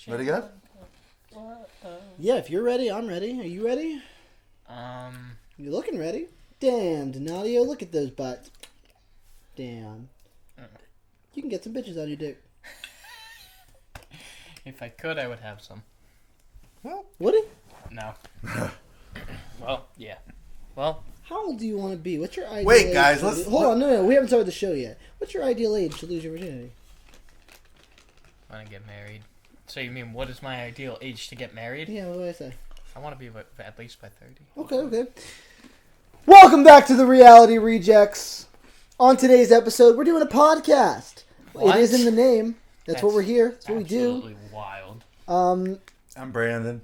Ready, guys? Yeah, if you're ready, I'm ready. Are you ready? You're looking ready. Damn, Donadio, look at those butts. Damn. You can get some bitches on your dick. If I could, I would have some. Well, would it? No. Well, yeah. Well, how old do you want to be? What's your ideal Wait, age? guys, let's... Hold on, no, we haven't started the show yet. What's your ideal age to lose your virginity? I want to get married. So you mean, what is my ideal age to get married? Yeah, what do I say? I want to be at least by 30. Okay. Welcome back to the Reality Rejects. On today's episode, we're doing a podcast. What? It is in the name. That's what we're here. That's what we do. Absolutely wild. I'm Brandon.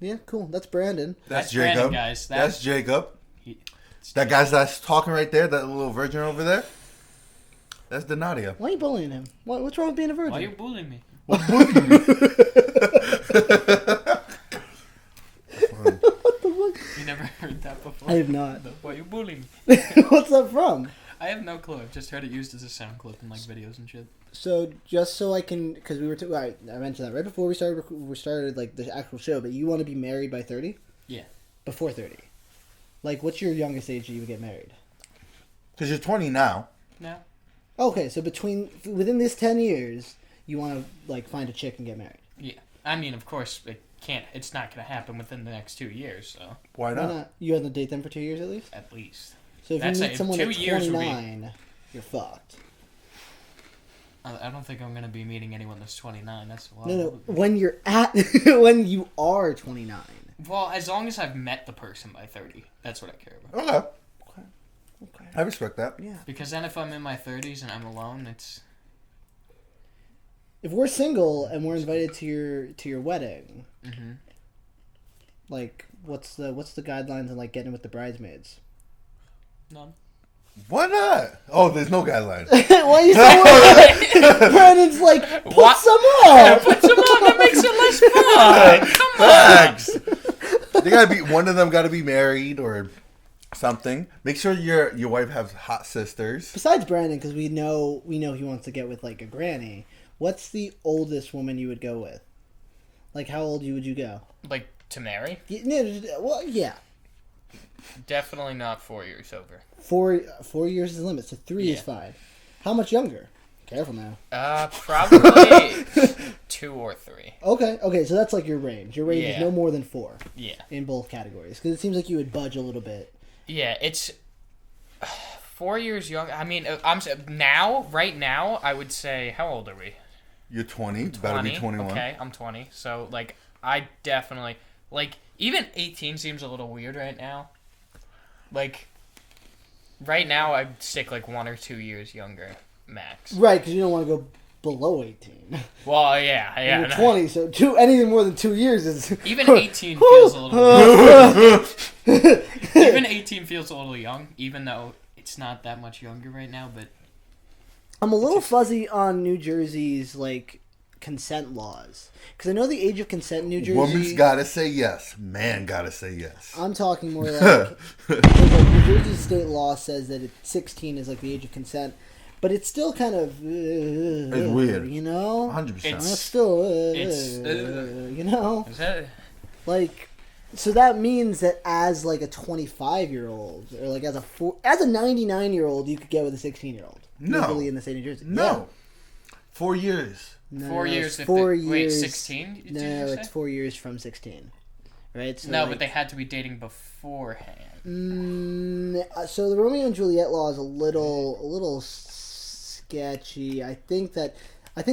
Yeah, cool. That's Brandon. That's Brandon, Jacob. guys. That's Jacob. That guy's that's talking right there, that little virgin over there. That's Donadio. Why are you bullying him? What's wrong with being a virgin? Why are you bullying me? What the fuck? You never heard that before? I have not. Why are you bullying me? What's that from? I have no clue. I've just heard it used as a sound clip in like videos and shit. So just so I can, because we were, I mentioned that right before we started like the actual show. But you want to be married by 30? Yeah. Before 30. Like, what's your youngest age that you would get married? Because you're 20 now. No. Okay, so within this 10 years, you want to like find a chick and get married. Yeah. I mean, of course, it's not going to happen within the next 2 years, so. Why not? You have to date them for 2 years at least? At least. So if That's you meet someone 2 at years 29, you're fucked. I don't think I'm going to be meeting anyone that's 29. That's wild. No, when when you are 29. Well, as long as I've met the person by 30, that's what I care about. Okay. I respect that. Yeah. Because then if I'm in my 30s and I'm alone, it's... If we're single and we're invited to your wedding, Mm-hmm. like what's the guidelines on like getting with the bridesmaids? None. Why not? Oh, there's no guidelines. Why are you so Brandon's like, put some on. Put some on, that makes it less fun. Come on. Facts. They gotta be, one of them gotta be married or something. Make sure your wife has hot sisters. Besides Brandon, because we know he wants to get with like a granny. What's the oldest woman you would go with? Like, how old would you go? Like, to marry? Well, yeah. Definitely not 4 years over. 4 years is the limit, so 3 is fine. How much younger? Careful now. Probably 2 or 3. Okay, so that's like your range. Your range is no more than 4. Yeah. In both categories. Because it seems like you would budge a little bit. Yeah, it's 4 years young. I mean, right now, I would say, how old are we? You're 20. You better be 21. Okay, I'm 20. So, like, I definitely... Like, even 18 seems a little weird right now. Like, right now, I'd stick, like, 1 or 2 years younger, max. Right, because you don't want to go below 18. Well, yeah. You're 20, so anything more than 2 years is... Even 18 feels a little weird. Even 18 feels a little young, even though it's not that much younger right now, but... I'm a little fuzzy on New Jersey's, like, consent laws. Because I know the age of consent in New Jersey... Woman's gotta say yes. Man gotta say yes. I'm talking more like... like New Jersey's state law says that 16 is, like, the age of consent. But it's still kind of... it's weird. You know? 100%. It's still... you know? Is that... Like... So that means that as, like, a 25-year-old, or, like, as a 99-year-old, you could get with a 16-year-old. No. Legally in the state of New Jersey. No. Yeah. 4 years. No, 4 years. Wait, 16? No, it's 4 years from 16. Right? So no, like, but they had to be dating beforehand. So the Romeo and Juliet law is a little sketchy. I think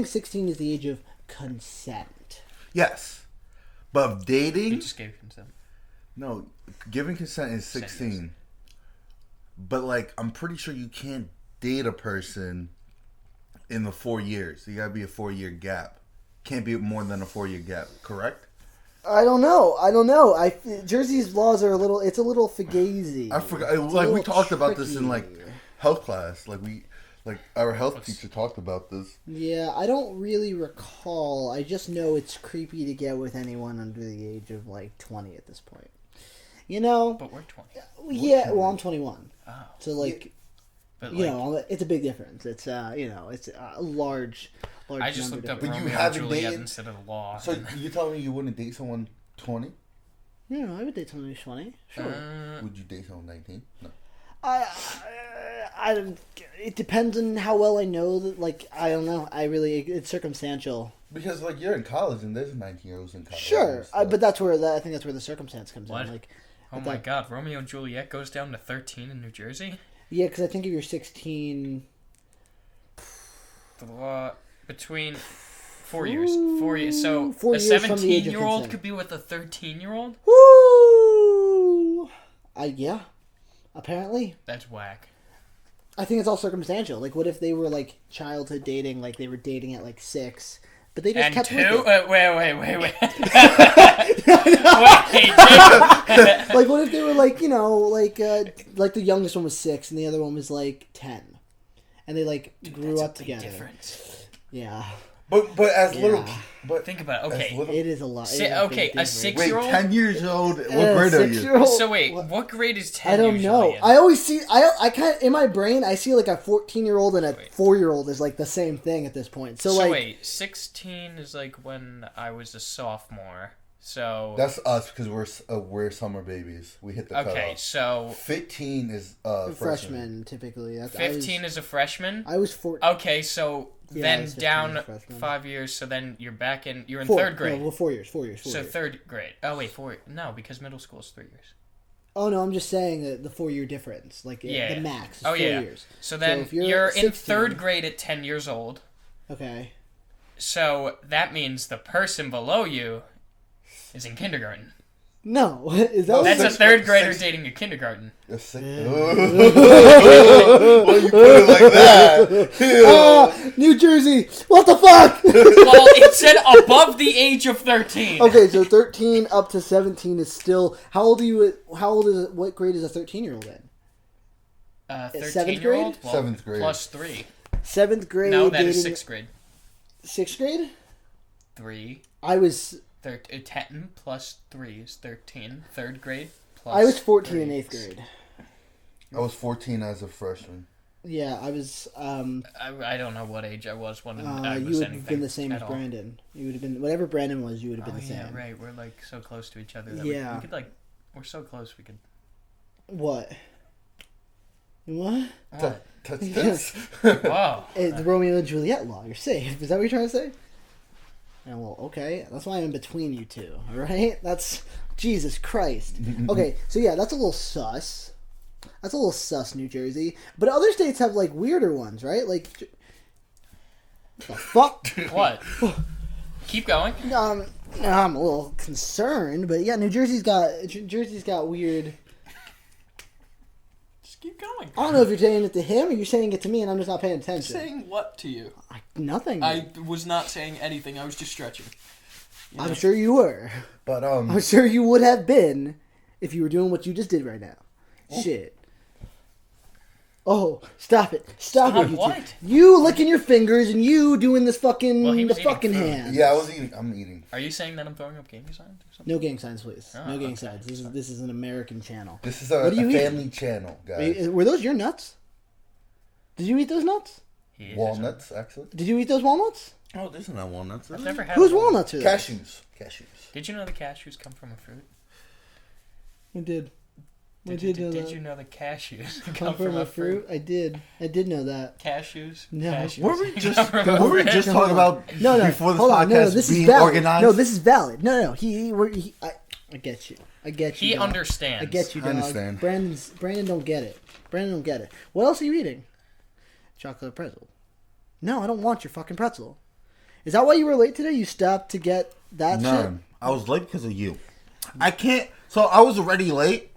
16 is the age of consent. Yes. But dating... You just gave consent. No, giving consent is 16. But, like, I'm pretty sure you can't date a person in the 4 years. You gotta be a 4-year gap. Can't be more than a 4-year gap, correct? I don't know. Jersey's laws are a little fugazi. I forgot. Like, we talked about this in, like, health class. Like, our health teacher talked about this. Yeah, I don't really recall. I just know it's creepy to get with anyone under the age of, like, 20 at this point. You know? But we're 20. Yeah, well, I'm 21. Oh. So, like... But you know, it's a big difference. It's it's a large large I just number looked up difference. But you Romeo and haven't Juliet dated- instead of law. So you telling me you wouldn't date someone 20? Yeah, I would date someone who's 20. Sure. Would you date someone 19? No. I don't. It depends on how well I know that. Like, I don't know. It's circumstantial. Because like you're in college and there's 19-year-olds in college. Sure, but that's where I think that's where the circumstance comes in. Like, oh my God, Romeo and Juliet goes down to 13 in New Jersey. Yeah, because I think if you're 16, the law between 4 years. 4 years. So 4 a years from the age of 17-year-old consent. could be with a 13-year-old. Woo! Yeah. Apparently, That's whack. I think it's all circumstantial. Like, what if they were like childhood dating? Like they were dating at like 6, but they just And kept 2? with it. Wait. Wait, 2. Like, what if they were like, you know, like the youngest one was 6 and the other one was like 10, and they like grew up together. Difference. Yeah. But as little, but Think about it. Okay. It is a lot. Okay, a 6-year-old. Wait, 10 years old. What grade are you? So wait, what grade is 10? I don't know. In? I always see. I kind of in my brain. I see like a 14-year-old and a 4-year-old is like the same thing at this point. So like, wait, 16 is like when I was a sophomore. So that's us because we're summer babies. We hit the cutoff. Okay, so 15 is freshman typically. 15 is a freshman. I was 14. Okay, so then down 5 years. So then you're back in. You're in 4, third grade. No, well, 4 years. 4 years. 4 So years. third grade. Oh wait, 4. No, because middle school is 3 years. Oh no, I'm just saying that the 4-year difference, like the max, is 4 years. So then if you're 16, in third grade at 10 years old. Okay. So that means the person below you is in kindergarten. No, is that That's a third grader dating a kindergarten. Well, you put it like that. New Jersey, what the fuck? Well, it said above the age of 13. Okay, so 13 up to 17 is still. How old is it? What grade is a 13-year-old in? 13-year-old? Well, 7th grade. Plus 3. 7th grade. No, that is dating- 6th grade. 6th grade? 3. I was. 10 plus 3 is 13. 3rd grade plus I was 14 3. in 8th grade. I was 14 as a freshman. Yeah, I was. I don't know what age I was when I was you would anything have been the same as all. Brandon. You would have been whatever Brandon was. You would have been the same. Yeah, right. We're like so close to each other that Yeah. we could like. We're so close we could. What? What? Touch this. Wow. The Romeo and Juliet law. You're safe. Is that what you're trying to say? Yeah, well, okay. That's why I'm in between you two. All right. That's Jesus Christ. Okay, so yeah, that's a little sus. That's a little sus, New Jersey. But other states have like weirder ones, right? Like, what the fuck? What? Keep going. I'm a little concerned, but yeah, New Jersey's got weird. Just keep going. I don't know if you're saying it to him or you're saying it to me, and I'm just not paying attention. Saying what to you? Nothing. I was not saying anything. I was just stretching. You know? I'm sure you were. But I'm sure you would have been if you were doing what you just did right now. Shit. Oh, stop it. Stop it, you two. What? You licking your fingers and you doing this fucking, Well, he was the eating fucking food. hand. yeah, I'm eating. Are you saying that I'm throwing up gang signs or something? No gang signs, please. Oh, No gang okay. signs. This is an American channel. This is What a do you eat? family channel, guys. Were those your nuts? Did you eat those nuts? He is Walnuts, actually. Did you eat those walnuts? Oh, this is not walnuts. I've never had Whose a walnut. walnuts are those? Cashews. Did you know the cashews come from a fruit? I did. Did you know the cashews Come from a fruit? I did know that. Cashews? No. Cashews. Were we just come from a were we fruit. just talking about No, before this hold on. podcast No, this is being valid. organized? No, this is valid. No. I get you. I get you. He dog. understands. I get you, I dog. understand. Brandon don't get it. Brandon don't get it. What else are you eating? Chocolate pretzel. No, I don't want your fucking pretzel. Is that why you were late today? You stopped to get that shit? No, I was late because of you. I can't. So I was already late.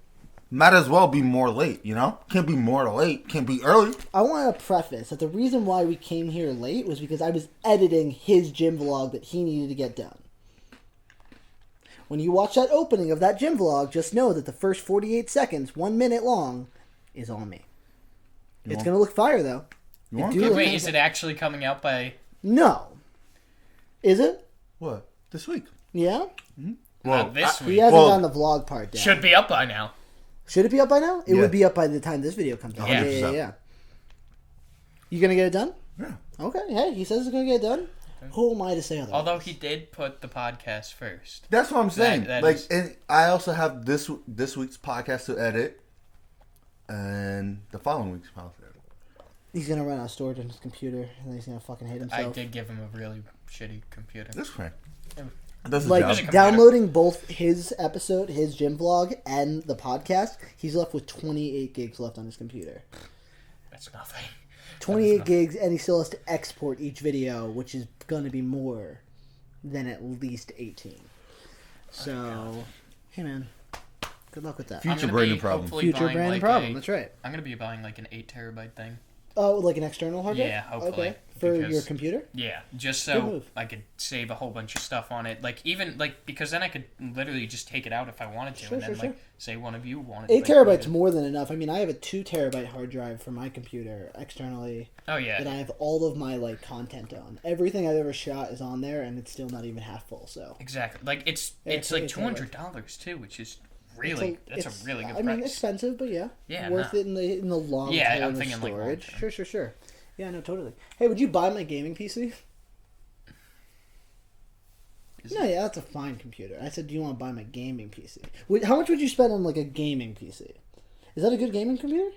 Might as well be more late, you know? Can't be more late. Can't be early. I want to preface that the reason why we came here late was because I was editing his gym vlog that he needed to get done. When you watch that opening of that gym vlog, just know that the first 48 seconds, 1 minute long, is on me. It's going to look fire, though. You want do to? look- Wait, is it actually coming out by... No. Is it? What? This week? Yeah? Well, this He week? hasn't Well- gotten the vlog part down. Should be up by now. Should it be up by now? It Yeah. would be up by the time this video comes out. Yeah. Yeah. You gonna get it done? Yeah. Okay. Hey, he says he's gonna get it done. Who am I to say otherwise? Although he did put the podcast first. That's what I'm saying. That like, is... and I also have this week's podcast to edit, and the following week's podcast to edit. He's gonna run out of storage on his computer, and then he's gonna fucking hate himself. I did give him a really shitty computer. That's fine. Yeah. That's a like job. downloading both his episode, his gym vlog, and the podcast, he's left with 28 gigs left on his computer. That's nothing. 28 gigs, and he still has to export each video, which is going to be more than at least 18. So, hey man, good luck with that. Future Branden problem. Future Branden problem. That's right. I'm gonna be buying like an 8 terabyte thing. Oh, like an external hard drive? Yeah, hopefully. Okay. For your computer? Yeah, just so I could save a whole bunch of stuff on it. Like, even, like, because then I could literally just take it out if I wanted to. And then, say one of you wanted 8 terabytes more than enough. I mean, I have a 2 terabyte hard drive for my computer externally. Oh, yeah. That I have all of my, like, content on. Everything I've ever shot is on there, and it's still not even half full, so. Exactly. Like, it's like $200, too, which is really, that's a really good price. I mean, expensive, but yeah. Yeah, worth it in the long term I'm of thinking storage. Like Sure. Yeah, no, totally. Hey, would you buy my gaming PC? Yeah, that's a fine computer. I said, do you want to buy my gaming PC? How much would you spend on, like, a gaming PC? Is that a good gaming computer?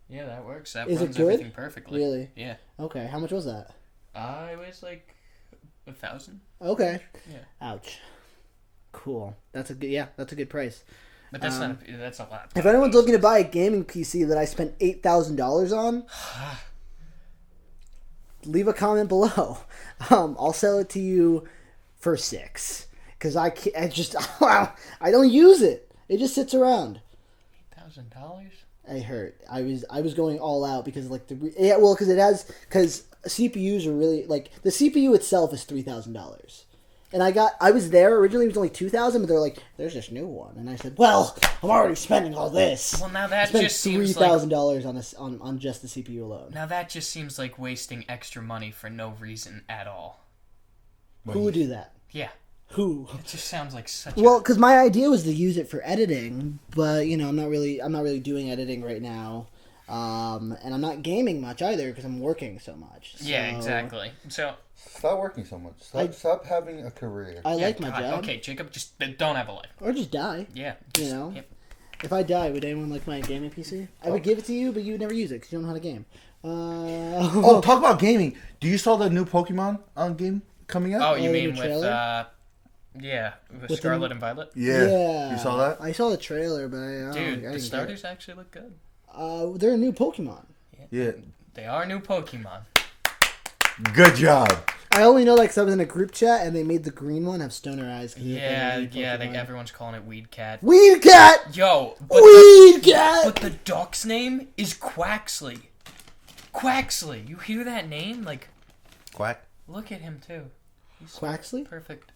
Yeah, that works. That runs everything perfectly. Really? Yeah. Okay, how much was that? It was, like, $1,000. Okay. Yeah. Ouch. Cool. That's a good price. But that's that's a lot. If anyone's looking to buy a gaming PC that I spent $8,000 on, leave a comment below. I'll sell it to you for $6,000 because I don't use it. It just sits around. $8,000. I heard. I was going all out because because CPUs are really like the CPU itself is $3,000. And I was there originally. It was only $2,000, but they're like, "There's this new one," and I said, "Well, I'm already spending all this." Well, now that just seems $3,000 on just the CPU alone. Now that just seems like wasting extra money for no reason at all. Who would do that? Yeah. Who? It just sounds like such. Well, because my idea was to use it for editing, but I'm not really doing editing right now, and I'm not gaming much either because I'm working so much. So... Yeah, exactly. So. Stop working so much. Stop having a career. I like my job. Okay, Jacob, just don't have a life. Or just die. Yeah. Yep. If I die, would anyone like my gaming PC? I would give it to you, but you would never use it because you don't know how to game. Talk about gaming. Do you saw the new Pokemon game coming out? Oh, you mean with Scarlet and Violet? Yeah. You saw that? I saw the trailer, but the starters actually look good. They're a new Pokemon. Yeah. They are new Pokemon. Good job. I only know because I was in a group chat and they made the green one have stoner eyes. Everyone's calling it Weed Cat. Weed Cat! Yo! Weed Cat! But the duck's name is Quaxley. Quaxley. You hear that name? Like... Quack. Look at him, too. He's Quaxley? Perfect.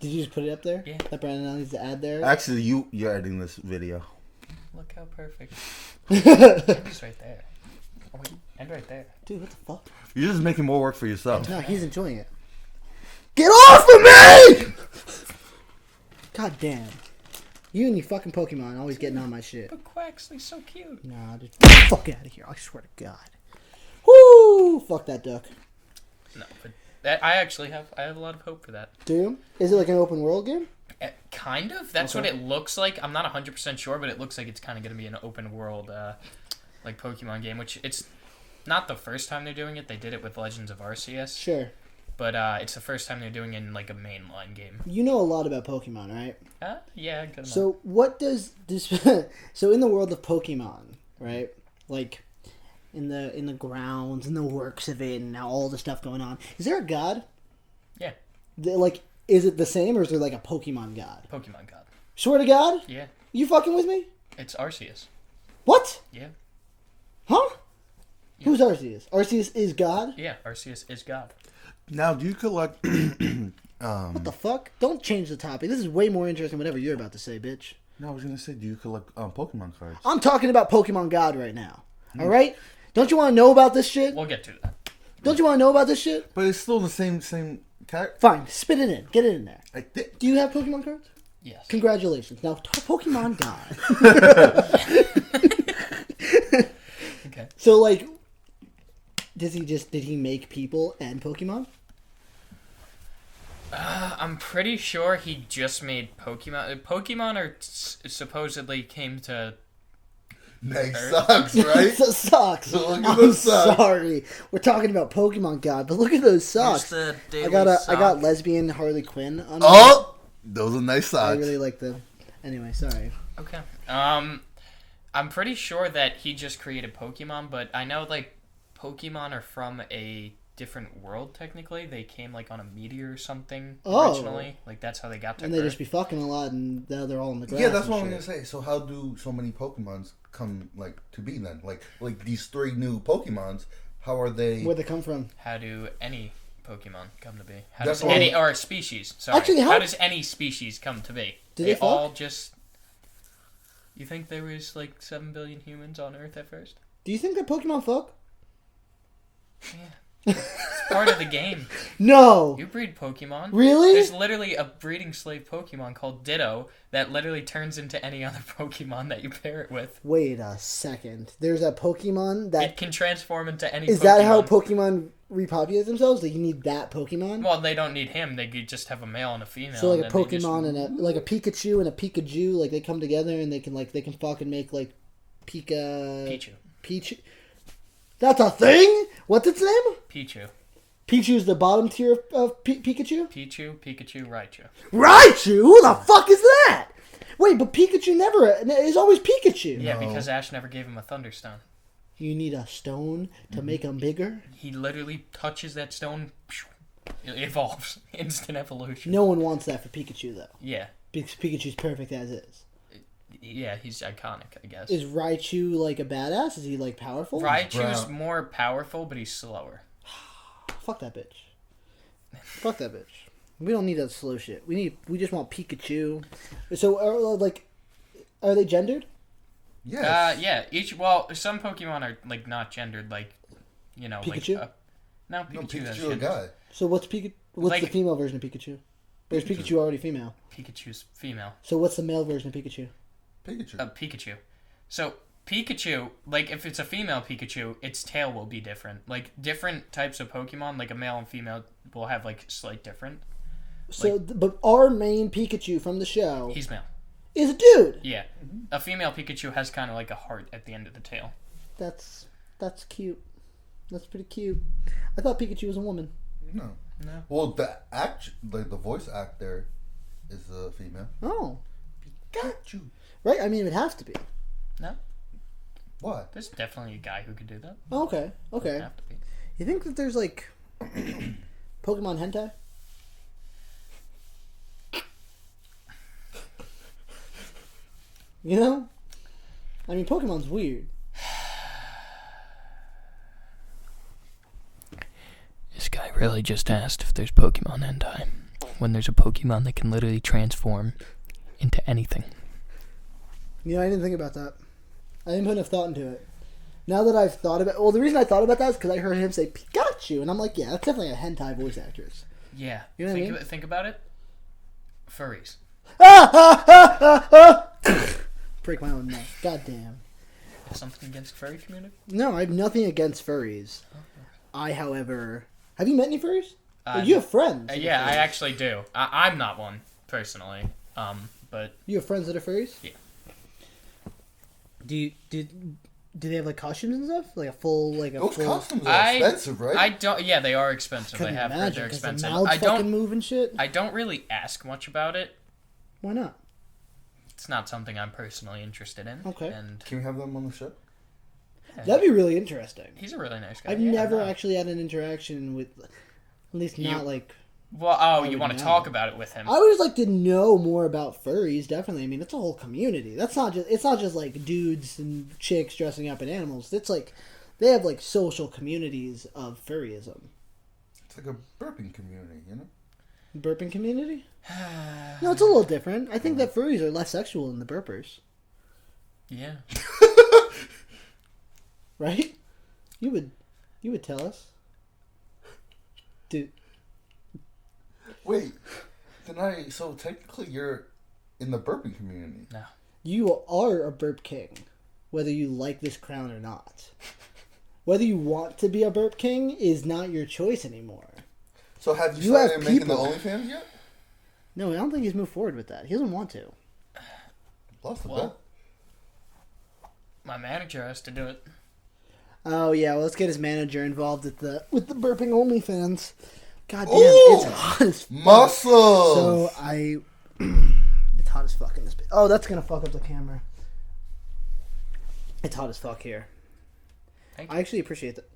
Did you just put it up there? Yeah. That Branden needs to add there? Actually, you're editing this video. Look how perfect. He's right there. Oh, wait. And right there. Dude, what the fuck? You're just making more work for yourself. No, he's enjoying it. Get off of me! God damn. You and your fucking Pokemon always getting on my shit. But Quaxley's so cute. Nah, dude. Get the fuck out of here. I swear to God. Woo! Fuck that duck. No, but I have a lot of hope for that. Do you? Is it like an open world game? Kind of. That's what it looks like. I'm not 100% sure, but it looks like it's kind of going to be an open world like Pokemon game, which it's not the first time they're doing it. They did it with Legends of Arceus. Sure. But it's the first time they're doing it in like a mainline game. You know a lot about Pokemon, right? Yeah, good enough. So what does this? So in the world of Pokemon, right? Like in the grounds and the works of it and all the stuff going on. Is there a god? Yeah. Is it the same or is there like a Pokemon god? Pokemon god. Swear to God? Yeah. You fucking with me? It's Arceus. What? Yeah. Huh? Yeah. Who's Arceus? Arceus is God? Yeah, Arceus is God. Now, do you collect... What the fuck? Don't change the topic. This is way more interesting than whatever you're about to say, bitch. No, I was going to say, do you collect Pokemon cards? I'm talking about Pokemon God right now. All right? Don't you want to know about this shit? We'll get to that. Don't you want to know about this shit? But it's still the same character. Fine. Spit it in. Get it in there. Do you have Pokemon cards? Yes. Congratulations. Now, Pokemon God. Okay. So, like, did he make people and Pokemon? I'm pretty sure he just made Pokemon. Pokemon are supposedly came to Nice socks, right? Those socks. Look at those socks. Sorry, we're talking about Pokemon God, but look at those socks. I got lesbian Harley Quinn on. Oh, those are nice socks. I really like them. Anyway, sorry. Okay. I'm pretty sure that he just created Pokemon, but I know like Pokemon are from a different world. Technically, they came like on a meteor or something originally. Like that's how they got to. And Earth. they just be fucking a lot, and now they're all in the grass. Yeah, that's what I'm gonna say. So how do so many Pokemons come like to be then? Like these 3 new Pokemons, how are they? Where'd they come from? How do any Pokemon come to be? How That's does any or species? Sorry. Actually, how does any species come to be? Did they all just? You think there was like 7 billion humans on Earth at first? Do you think that Pokemon fuck? Yeah. It's part of the game. No. You breed Pokemon. Really? There's literally a breeding slave Pokemon called Ditto that literally turns into any other Pokemon that you pair it with. Wait a second. There's a Pokemon that... It can transform into any Is Pokemon. that how Pokemon repopulate themselves? Like you need that Pokemon? Well, they don't need him. They could just have a male and a female. So like a Pokemon and a Pikachu and a Pikachu, like they come together and they can fucking make like Pichu. That's a thing? What's its name? Pichu. Pichu's the bottom tier of Pikachu? Pikachu, Raichu. Raichu? Who the fuck is that? Wait, but Pikachu never is always Pikachu. Yeah, because Ash never gave him a Thunderstone. You need a stone to make him bigger? He literally touches that stone, it evolves. Instant evolution. No one wants that for Pikachu, though. Yeah. Because Pikachu's perfect as is. Yeah, he's iconic, I guess. Is Raichu like a badass? Is he like powerful? Raichu's more powerful, but he's slower. Fuck that bitch. Fuck that bitch. We don't need that slow shit. We just want Pikachu. So are they gendered? Yes. Yeah. Some Pokemon are like not gendered, like Pikachu. Like, no, Pikachu's Pikachu a guy. So what's the female version of Pikachu? Or is Pikachu already female? Pikachu's female. So what's the male version of Pikachu? Pikachu. So Pikachu, like if it's a female Pikachu, its tail will be different. Like different types of Pokemon, like a male and female, will have like slight different. So, but our main Pikachu from the show, he's male. Is a dude. Yeah, a female Pikachu has kind of like a heart at the end of the tail. That's cute. That's pretty cute. I thought Pikachu was a woman. No. Well, the voice actor is a female. Oh. Pikachu. Right? I mean, it would have to be. No. What? There's definitely a guy who could do that. Oh, okay. Doesn't have to be. You think that there's like Pokemon hentai? You know? I mean, Pokemon's weird. This guy really just asked if there's Pokemon hentai. When there's a Pokemon that can literally transform into anything. You know, I didn't think about that. I didn't put enough thought into it. Now that I've thought about... Well, the reason I thought about that is because I heard him say Pikachu, and I'm like, yeah, that's definitely a hentai voice actress. Yeah. You know what I mean? Think about it. Furries. Break my own neck. Goddamn. Something against furry community? No, I have nothing against furries. I, however... Have you met any furries? You have friends. Yeah, I actually do. I'm not one, personally. But... You have friends that are furries? Yeah. Do they have like costumes and stuff? Like a full Those costumes are expensive, right? I don't. Yeah, they are expensive. I have heard they're expensive. I don't move and shit. I don't really ask much about it. Why not? It's not something I'm personally interested in. Okay. And can we have them on the show? That'd be really interesting. He's a really nice guy. I've never actually had an interaction with, at least not like. Well, you want to talk about it with him? I would just like to know more about furries. Definitely, I mean, it's a whole community. It's not just like dudes and chicks dressing up in animals. It's like they have like social communities of furryism. It's like a burping community, you know? Burping community? No, it's a little different. I think that furries are less sexual than the burpers. Yeah. Right? You would tell us. Dude. Wait, so technically you're in the burping community. No. You are a burp king, whether you like this crown or not. Whether you want to be a burp king is not your choice anymore. So have you started making the OnlyFans yet? No, I don't think he's moved forward with that. He doesn't want to. Lost the bet. Well, my manager has to do it. Oh yeah, well, let's get his manager involved with the burping OnlyFans. God damn, Ooh, it's hot as fuck. Muscles. So it's hot as fuck in this. Oh, that's gonna fuck up the camera. It's hot as fuck here. Thank you. I actually appreciate that.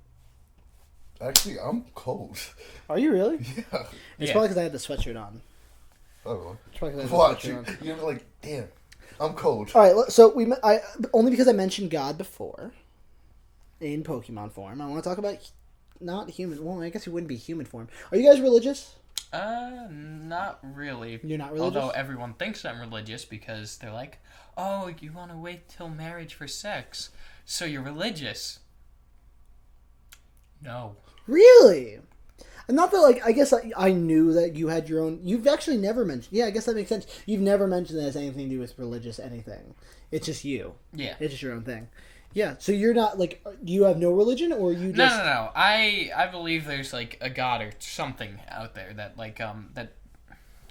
Actually, I'm cold. Are you really? Yeah. It's probably because I had the sweatshirt on. Oh, It's probably 'cause I had watch the you. sweatshirt on. You're like, damn, I'm cold. All right, so only because I mentioned God before in Pokemon form. I want to talk about not human. Well, I guess it wouldn't be human form. Are you guys religious? Not really. You're not religious? Although everyone thinks I'm religious because they're like, oh, you want to wait till marriage for sex, so you're religious. No. Really? And not that, like, I guess I knew that you had your own. You've actually never mentioned. Yeah, I guess that makes sense. You've never mentioned that it has anything to do with religious anything. It's just you. Yeah. It's just your own thing. Yeah, so you're not, like, you have no religion, or you just... No. I believe there's, like, a god or something out there that, like, that,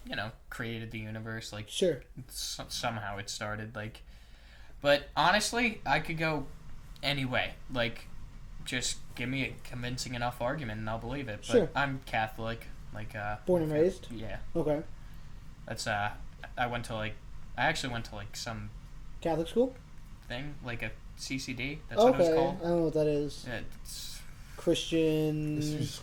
you know, created the universe. Like, Sure. Somehow it started, like... But, honestly, I could go any way. Like, just give me a convincing enough argument and I'll believe it. But Sure. I'm Catholic. Like, Born and raised? Yeah. Okay. That's, I actually went to, like, some Catholic school? thing, like a CCD. That's what it was called. I don't know what that is. Yeah, it's... Christian It's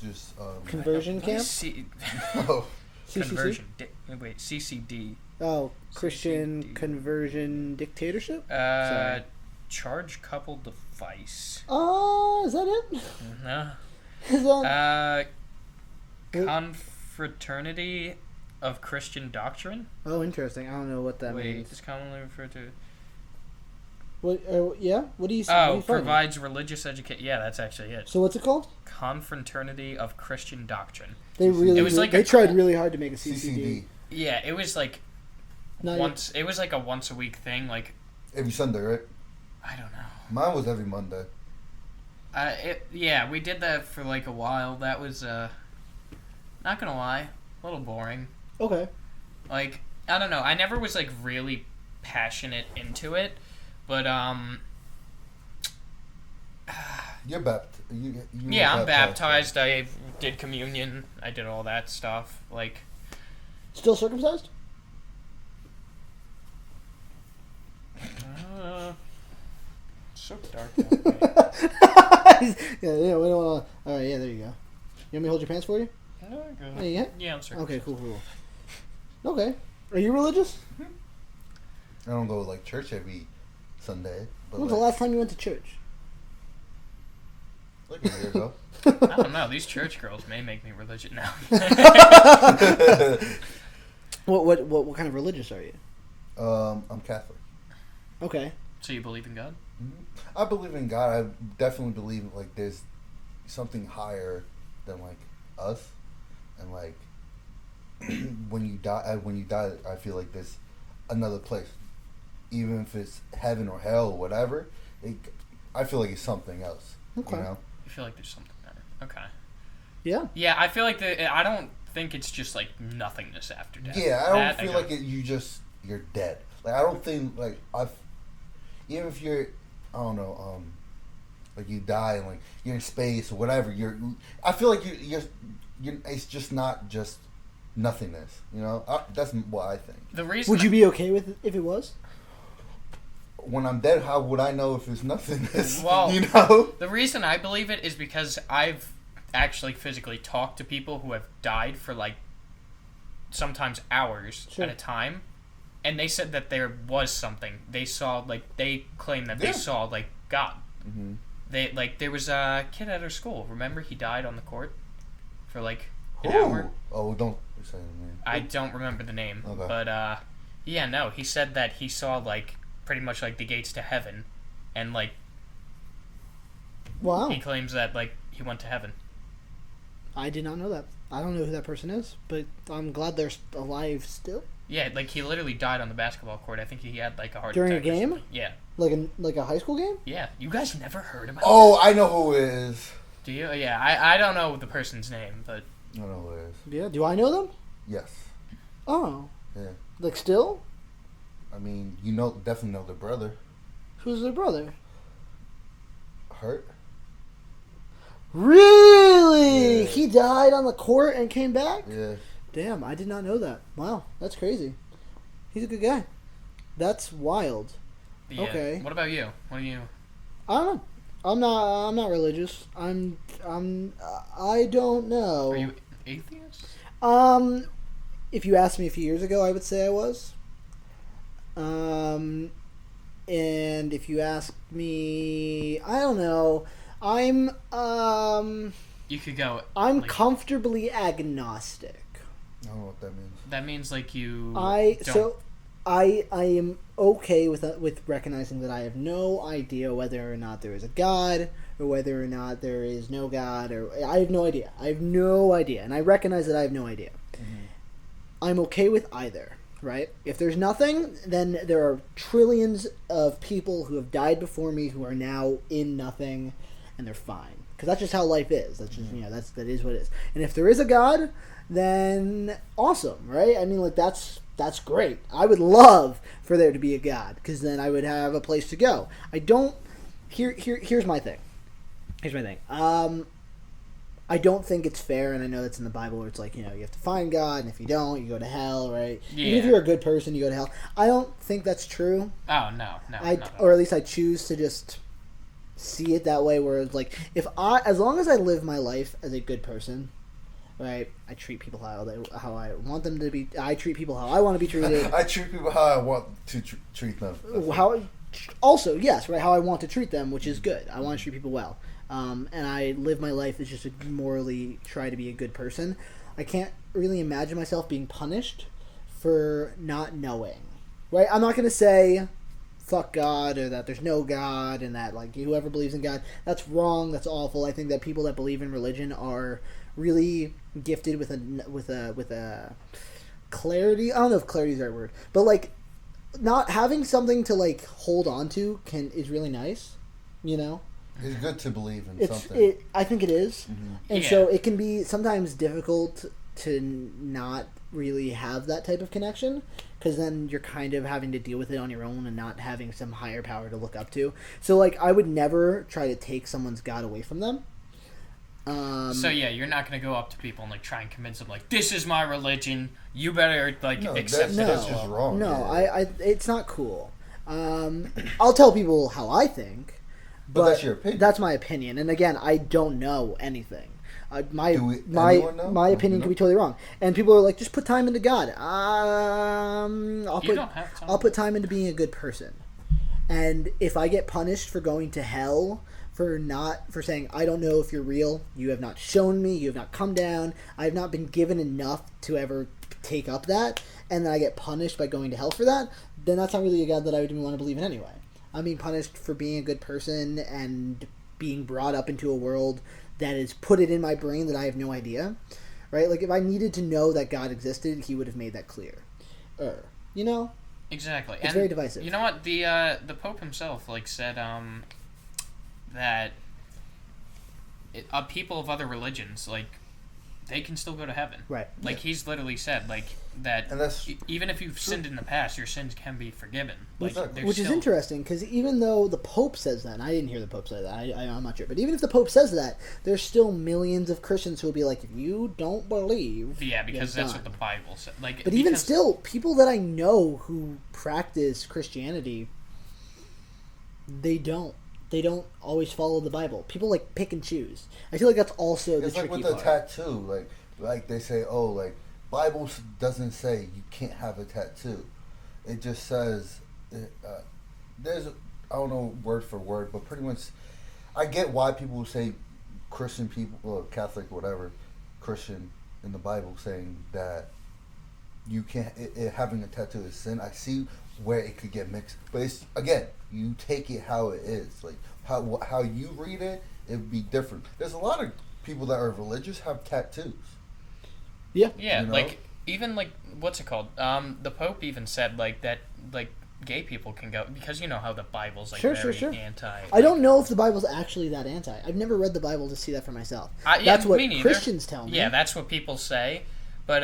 just conversion camp? Oh. CCC? Conversion. CCD. Oh, Christian CCD. conversion dictatorship? Sorry. Charge couple device. Oh, is that it? No. Is that... Confraternity of Christian Doctrine. Oh, interesting. I don't know what that Wait, means. it's commonly referred to. What? Yeah. What do you? Oh, provides religious education. Yeah, that's actually it. So what's it called? Confraternity of Christian Doctrine. They really. It was like they tried really hard to make a CCD. Yeah, it was like once. It was like a once a week thing. Like every Sunday, right? I don't know. Mine was every Monday. Yeah, we did that for like a while. That was not gonna lie, a little boring. Okay. Like, I don't know. I never was like really passionate into it, but You're baptized. yeah, I'm baptized. I did communion. I did all that stuff. Like, still circumcised? so dark that way. yeah. We don't want to. All right. Yeah. There you go. You want me to hold your pants for you? Oh, yeah. Yeah, I'm circumcised. Okay. Cool. Okay. Are you religious? I don't go to like church every Sunday. But When's the last time you went to church? Like a year ago. I don't know. These church girls may make me religious now. What kind of religious are you? I'm Catholic. Okay. So you believe in God? I believe in God. I definitely believe like there's something higher than like us, and like when you die, I feel like there's another place, even if it's heaven or hell or whatever. I feel like it's something else. Okay. You know? You feel like there's something there. Okay. Yeah. Yeah, I feel like I don't think it's just like nothingness after death. Yeah, I don't feel like you're dead. Like I don't think like even if you're I don't know like you die and like you're in space or whatever. I feel like you're it's just not just nothingness. You know, that's what I think. The reason Would you be okay with it if it was? When I'm dead, how would I know if it's nothingness? Well, you know, the reason I believe it is because I've actually physically talked to people who have died for like sometimes hours at a time, and they said that there was something they saw. Like they claim that they saw like God. Mm-hmm. They like there was a kid at our school. Remember, he died on the court for like an hour. Oh, don't say the name. I don't remember the name, okay. But yeah, no, he said that he saw like pretty much like the gates to heaven, and like wow, he claims that like he went to heaven. I did not know that. I don't know who that person is, but I'm glad they're alive still. Yeah, like he literally died on the basketball court. I think he had like a heart during attack a game. Yeah, like a high school game. Yeah, you guys never heard about? Oh, I know who it is. Do you? Yeah, I don't know the person's name, but I don't know who it is. Yeah. Do I know them? Yes. Oh. Yeah. Like still? I mean, definitely know their brother. Who's their brother? Hurt. Really? Yeah. He died on the court and came back? Yeah. Damn, I did not know that. Wow, that's crazy. He's a good guy. That's wild. Yeah. Okay. What about you? What do you? I don't know. I'm not religious. I don't know. Are you atheist? If you asked me a few years ago, I would say I was. And if you ask me, I don't know. I'm You could go. I'm comfortably agnostic. I don't know what that means. That means like you. I am okay with recognizing that I have no idea whether or not there is a God or whether or not there is no God, or I have no idea. I have no idea, and I recognize that I have no idea. Mm-hmm. I'm okay with either, right? If there's nothing, then there are trillions of people who have died before me who are now in nothing, and they're fine. Because that's just how life is. That's just, that is what it is. And if there is a God, then awesome, right? I mean, like, that's great. I would love for there to be a God, because then I would have a place to go. I don't... Here's my thing. I don't think it's fair, and I know that's in the Bible, where it's like, you have to find God, and if you don't, you go to hell, right? Yeah. Even if you're a good person, you go to hell. I don't think that's true. Oh, no. Or at least I choose to just see it that way, where it's like, as long as I live my life as a good person, right, I treat people how I want them to be. I treat people how I want to be treated. I treat people how I want to treat them. Also, yes, right, how I want to treat them, which is good. I want to treat people well. And I live my life as just to morally try to be a good person. I can't really imagine myself being punished for not knowing. Right? I'm not going to say fuck God, or that there's no God, and that like whoever believes in God, that's wrong, that's awful. I think that people that believe in religion are really gifted with a clarity. I don't know if clarity is the right word, but like not having something to like hold on to is really nice, It's good to believe in something. I think it is. Mm-hmm. And so it can be sometimes difficult to not really have that type of connection, because then you're kind of having to deal with it on your own and not having some higher power to look up to. So like I would never try to take someone's God away from them. So yeah, you're not going to go up to people and like try and convince them like, this is my religion, you better like accept it. That's just wrong. No, yeah. It's not cool. I'll tell people how I think. But that's your opinion. That's my opinion, and again, I don't know anything. My opinion could be totally wrong, and people are like, just put time into God. I'll put time into being a good person, and if I get punished for going to hell for saying I don't know if you're real, you have not shown me, you have not come down, I have not been given enough to ever take up that, and then I get punished by going to hell for that, then that's not really a God that I would even want to believe in anyway. I'm being punished for being a good person and being brought up into a world that has put it in my brain that I have no idea, right? Like, if I needed to know that God existed, he would have made that clear. Exactly. It's very divisive. You know what? The Pope himself, like, said that people of other religions, like, they can still go to heaven. Right. Like, he's literally said, like, that even if you've sinned in the past, your sins can be forgiven. Like, which is interesting, because even though the Pope says that, and I didn't hear the Pope say that, I'm not sure, but even if the Pope says that, there's still millions of Christians who will be like, if you don't believe... Yeah, because that's what the Bible said. Like, but even still, people that I know who practice Christianity, they don't always follow the Bible. People like pick and choose. I feel like that's also the tricky part. It's like with the tattoo. Like they say, Bible doesn't say you can't have a tattoo. It just says there's I don't know word for word, but pretty much I get why people say Christian people or Catholic whatever Christian in the Bible saying that you can't having a tattoo is sin. I see where it could get mixed, but it's again you take it how it is. Like how you read it, it would be different. There's a lot of people that are religious have tattoos. Yeah. Yeah, like even like what's it called? The Pope even said like that like gay people can go, because you know how the Bible's like Sure. anti. I don't know if the Bible's actually that anti. I've never read the Bible to see that for myself. That's what Christians tell me. Yeah, that's what people say. But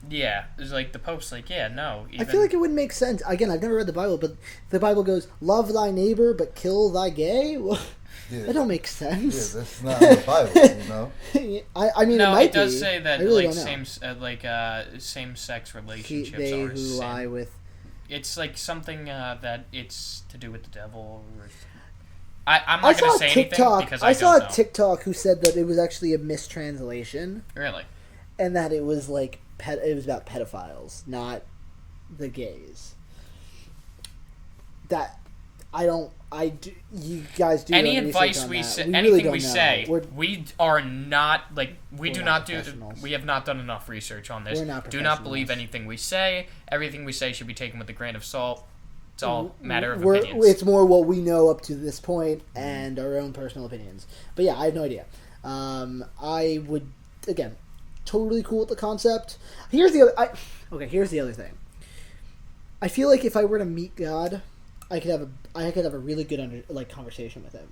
it's like the Pope's like, yeah, no. I feel like it wouldn't make sense. Again, I've never read the Bible, but the Bible goes, "Love thy neighbor, but kill thy gay." Well, that don't make sense. Yeah, that's not in the Bible, you know. I mean, no, it might it does be. say that really same-sex relationships they are who sin. lie with. It's like something that it's to do with the devil. I'm not going to say anything because I saw don't know. a TikTok who said that it was actually a mistranslation. Really? And that it was like it was about pedophiles, not the gays. That you guys do any advice we say, anything we say, we are not like we do not do. We have not done enough research on this. Do not believe anything we say. Everything we say should be taken with a grain of salt. It's all matter of opinions. It's more what we know up to this point and our own personal opinions. But yeah, I have no idea. I would again. Totally cool with the concept. Here's the other thing. I feel like if I were to meet God, I could have a really good conversation with him.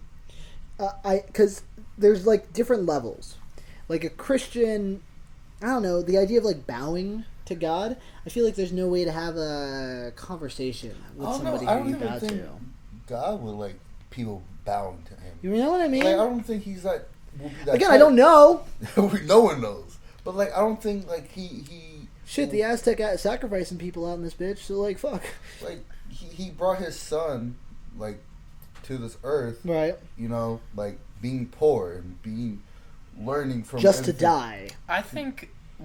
Because there's like different levels. Like a Christian, I don't know, the idea of like bowing to God. I feel like there's no way to have a conversation with somebody who you bow to. God would like people bowing to him. You know what I mean? Like, I don't think he's like. Again, I don't know. No one knows. But, like, I don't think, like, he... Shit, the Aztec sacrificing people out in this bitch, so, like, fuck. Like, he brought his son, like, to this earth. Right. You know, like, being poor and learning from... Just everything. To die.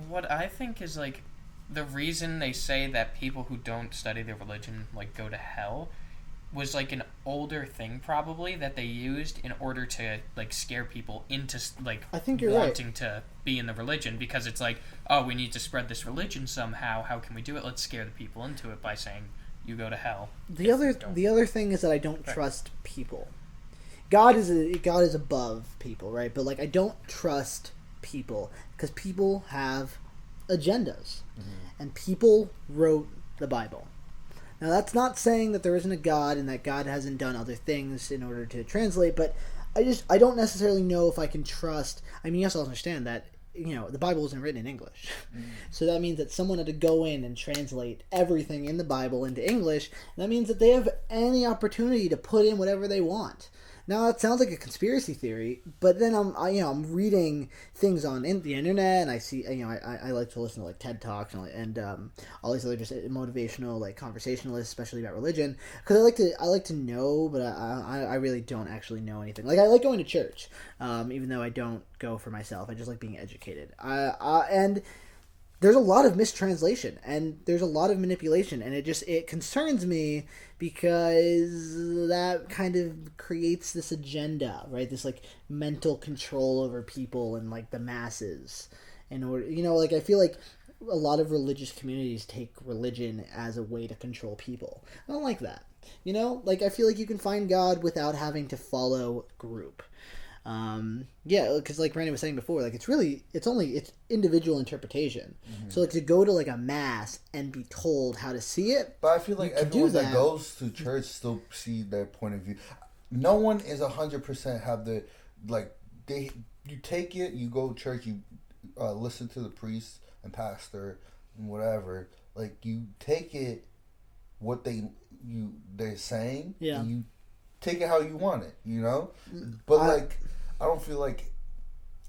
What I think is, like, the reason they say that people who don't study their religion, like, go to hell was like an older thing probably that they used in order to like scare people into like I think you're wanting to be in the religion, because it's like, oh, we need to spread this religion somehow. How can we do it? Let's scare the people into it by saying you go to hell. The other thing is that I don't trust people. God is above people, right? But like I don't trust people because people have agendas, and people wrote the Bible. Now, that's not saying that there isn't a God and that God hasn't done other things in order to translate, but I don't necessarily know if I can trust... I mean, yes, I'll understand that, you know, the Bible isn't written in English. So that means that someone had to go in and translate everything in the Bible into English. And that means that they have any opportunity to put in whatever they want. Now, that sounds like a conspiracy theory, but then I'm reading things on the internet, and I see, I like to listen to like TED Talks and all these other just motivational like conversationalists, especially about religion, because I like to know, but I really don't actually know anything. Like I like going to church, even though I don't go for myself. I just like being educated. And there's a lot of mistranslation and there's a lot of manipulation, and it concerns me because that kind of creates this agenda, right? This like mental control over people and like the masses in order, like I feel like a lot of religious communities take religion as a way to control people. I don't like that. Like I feel like you can find God without having to follow group. Because like Brandon was saying before, like it's individual interpretation. So like to go to like a mass and be told how to see it. But I feel like everyone that goes to church still see their point of view. No one is 100% have the like you take it, you go to church, you listen to the priest and pastor and whatever. Like you take it what they're saying, and you take it how you want it, But I don't feel like...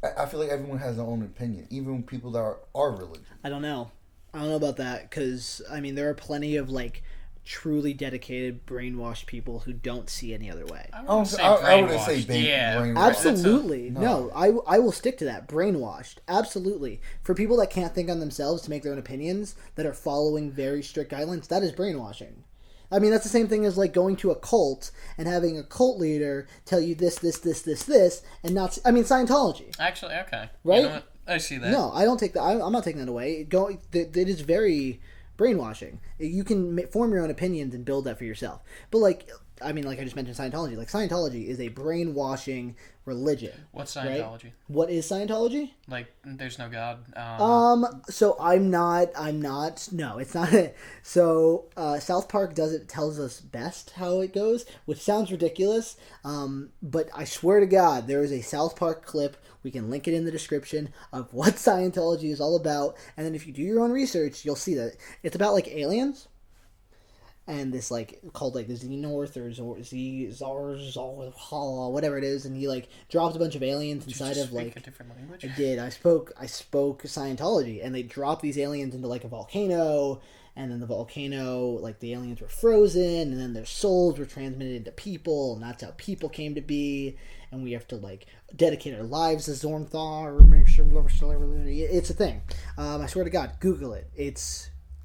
I feel like everyone has their own opinion, even people that are religious. I don't know about that, because, I mean, there are plenty of, like, truly dedicated, brainwashed people who don't see any other way. I wouldn't say brainwashed. Absolutely. No, I will stick to that. Brainwashed. Absolutely. For people that can't think on themselves to make their own opinions, that are following very strict guidelines, that is brainwashing. I mean, that's the same thing as, like, going to a cult and having a cult leader tell you this, and not... I mean, Scientology. Actually, okay. Right? You know what? I see that. No, I don't take that. I'm not taking that away. It is very brainwashing. You can form your own opinions and build that for yourself. But, like, I mean, like I just mentioned Scientology. Like, Scientology is a brainwashing religion. What's Scientology? Right? What is Scientology? Like, there's no God. So I'm not. No, it's not. So South Park tells us best how it goes, which sounds ridiculous. But I swear to God, there is a South Park clip. We can link it in the description of what Scientology is all about, and then if you do your own research, you'll see that it's about like aliens. And this, like, called, like, the Xenorth or Zars, whatever it is, and he, like, dropped a bunch of aliens inside of, like... a different language? I did. I spoke Scientology, and they dropped these aliens into, like, a volcano, and then the volcano, like, the aliens were frozen, and then their souls were transmitted into people, and that's how people came to be, and we have to, like, dedicate our lives to Zornthar, it's a thing. I swear to God, Google it.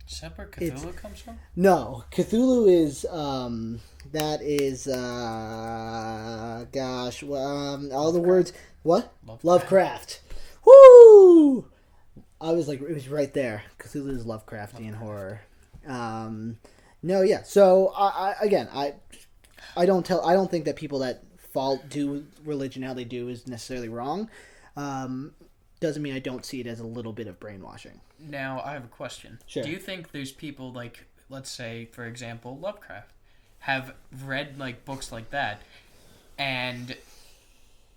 Is that where Cthulhu comes from? No, Cthulhu is all the words. What? Lovecraft. Woo! I was like, it was right there. Cthulhu is Lovecraftian horror. No, yeah. So I don't think that people that do religion how they do is necessarily wrong. Doesn't mean I don't see it as a little bit of brainwashing. Now, I have a question. Sure. Do you think there's people like, let's say, for example, Lovecraft, have read, like, books like that and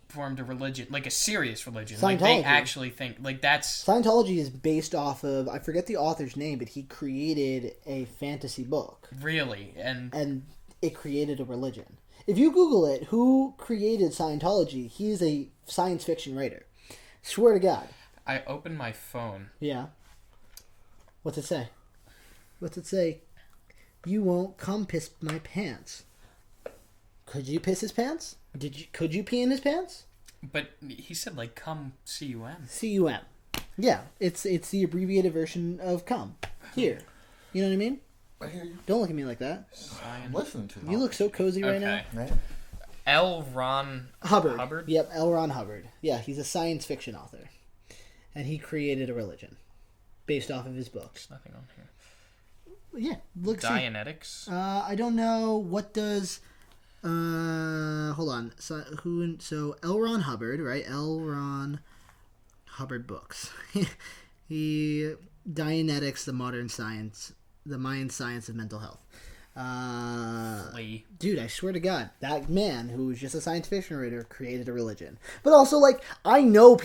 formed a religion, like a serious religion? Like, they actually think, like, that's... Scientology is based off of, I forget the author's name, but he created a fantasy book. Really? And it created a religion. If you Google it, who created Scientology, he's a science fiction writer. Swear to God. I opened my phone. Yeah. What's it say? You won't come piss my pants. Could you piss his pants? Could you pee in his pants? But he said, like, cum, C-U-M. C-U-M. Yeah, it's the abbreviated version of cum. Here. You know what I mean? I hear you. Don't look at me like that. I'm listening to you. You look so cozy right now. L. Ron Hubbard? Yep, L. Ron Hubbard. Yeah, he's a science fiction author. And he created a religion based off of his books. There's nothing on here. Yeah, look. Dianetics? I don't know. What does... hold on. So L. Ron Hubbard, right? L. Ron Hubbard books. Dianetics, the modern science, the Mayan science of mental health. Dude, I swear to God, that man who was just a science fiction writer created a religion. But also, like, I know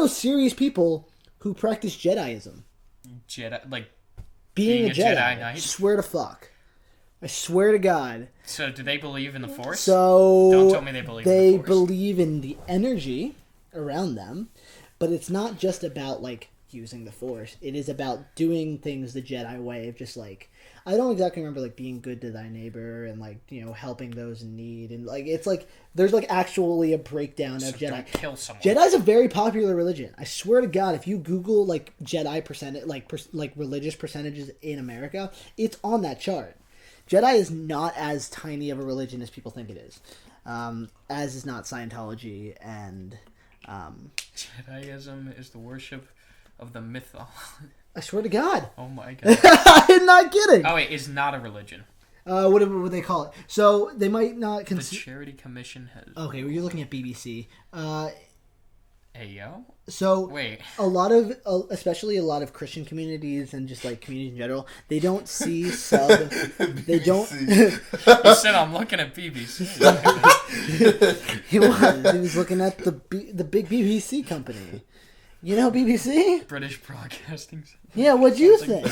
serious people who practice Jediism. Like, being a Jedi Knight? I swear to God. So, do they believe in the Force? So, don't tell me they believe in the Force. They believe in the energy around them, but it's not just about, like, using the Force. It is about doing things the Jedi way of just, like, I don't exactly remember, like, being good to thy neighbor and, like, you know, helping those in need. And, like, it's, like, there's, like, actually a breakdown of Jedi. Don't kill someone. Jedi's a very popular religion. I swear to God, if you Google, like, Jedi percentage, like religious percentages in America, it's on that chart. Jedi is not as tiny of a religion as people think it is. As is not Scientology and... Jediism is the worship of the mythology. I swear to God. Oh my God. I'm not kidding. Oh wait, is not a religion. What would they call it? So they might not The Charity Commission has... Okay, well, you're looking at BBC. Hey, yo? So, wait. Especially a lot of Christian communities and just, like, communities in general, they don't see they don't... You said I'm looking at BBC. He was looking at the big BBC company. You know BBC? British Broadcasting. Yeah, what'd you think?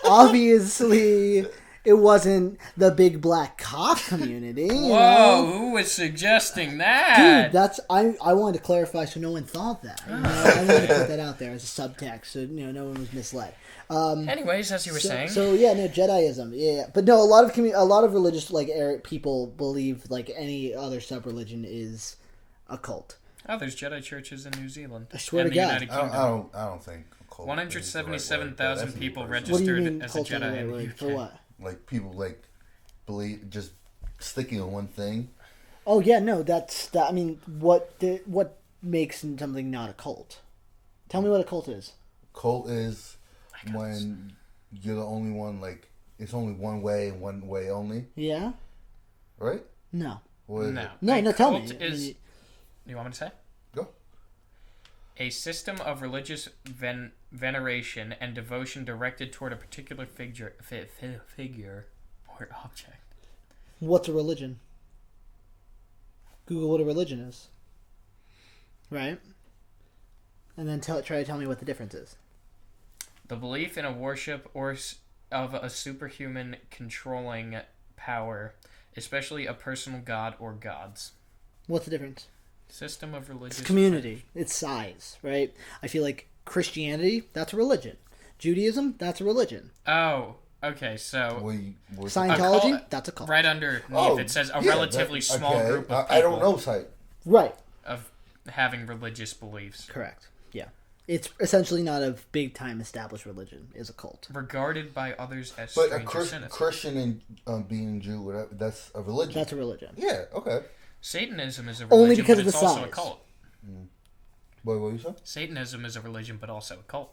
Obviously, it wasn't the big black cock community. Whoa, who was suggesting that? Dude, I wanted to clarify so no one thought that. You know, I wanted to put that out there as a subtext so no one was misled. Anyways, as you were saying. So yeah, no, Jediism, yeah, but no, a lot of religious people believe like any other sub-religion is a cult. Oh, there's Jedi churches in New Zealand. I swear to God. I don't think a cult 177,000 people registered as a Jedi in the UK. For what? Like people believe just sticking on one thing. Oh yeah, no, I mean, what makes something not a cult? Tell me what a cult is. Cult is when you're the only one. Like it's only one way and one way only. Yeah. right? No. What is No. it? No, tell me. You want me to say? Go. A system of religious veneration and devotion directed toward a particular figure or object. What's a religion? Google what a religion is. Right? And then try to tell me what the difference is. The belief in a worship of a superhuman controlling power, especially a personal god or gods. What's the difference? System of religious... It's community. It's size, right? I feel like Christianity, that's a religion. Judaism, that's a religion. Oh, okay, so... Scientology, that's a cult. Right underneath it says a relatively small group of people. I don't know, Sight. Right. Of having religious beliefs. Correct. Yeah. It's essentially not a big-time established religion. It's a cult. Regarded by others as but strange or sinister. Christian and being Jew, whatever, that's a religion. That's a religion. Yeah, okay. Satanism is a religion, only because but of it's the also size. a cult. What you say? Satanism is a religion, but also a cult.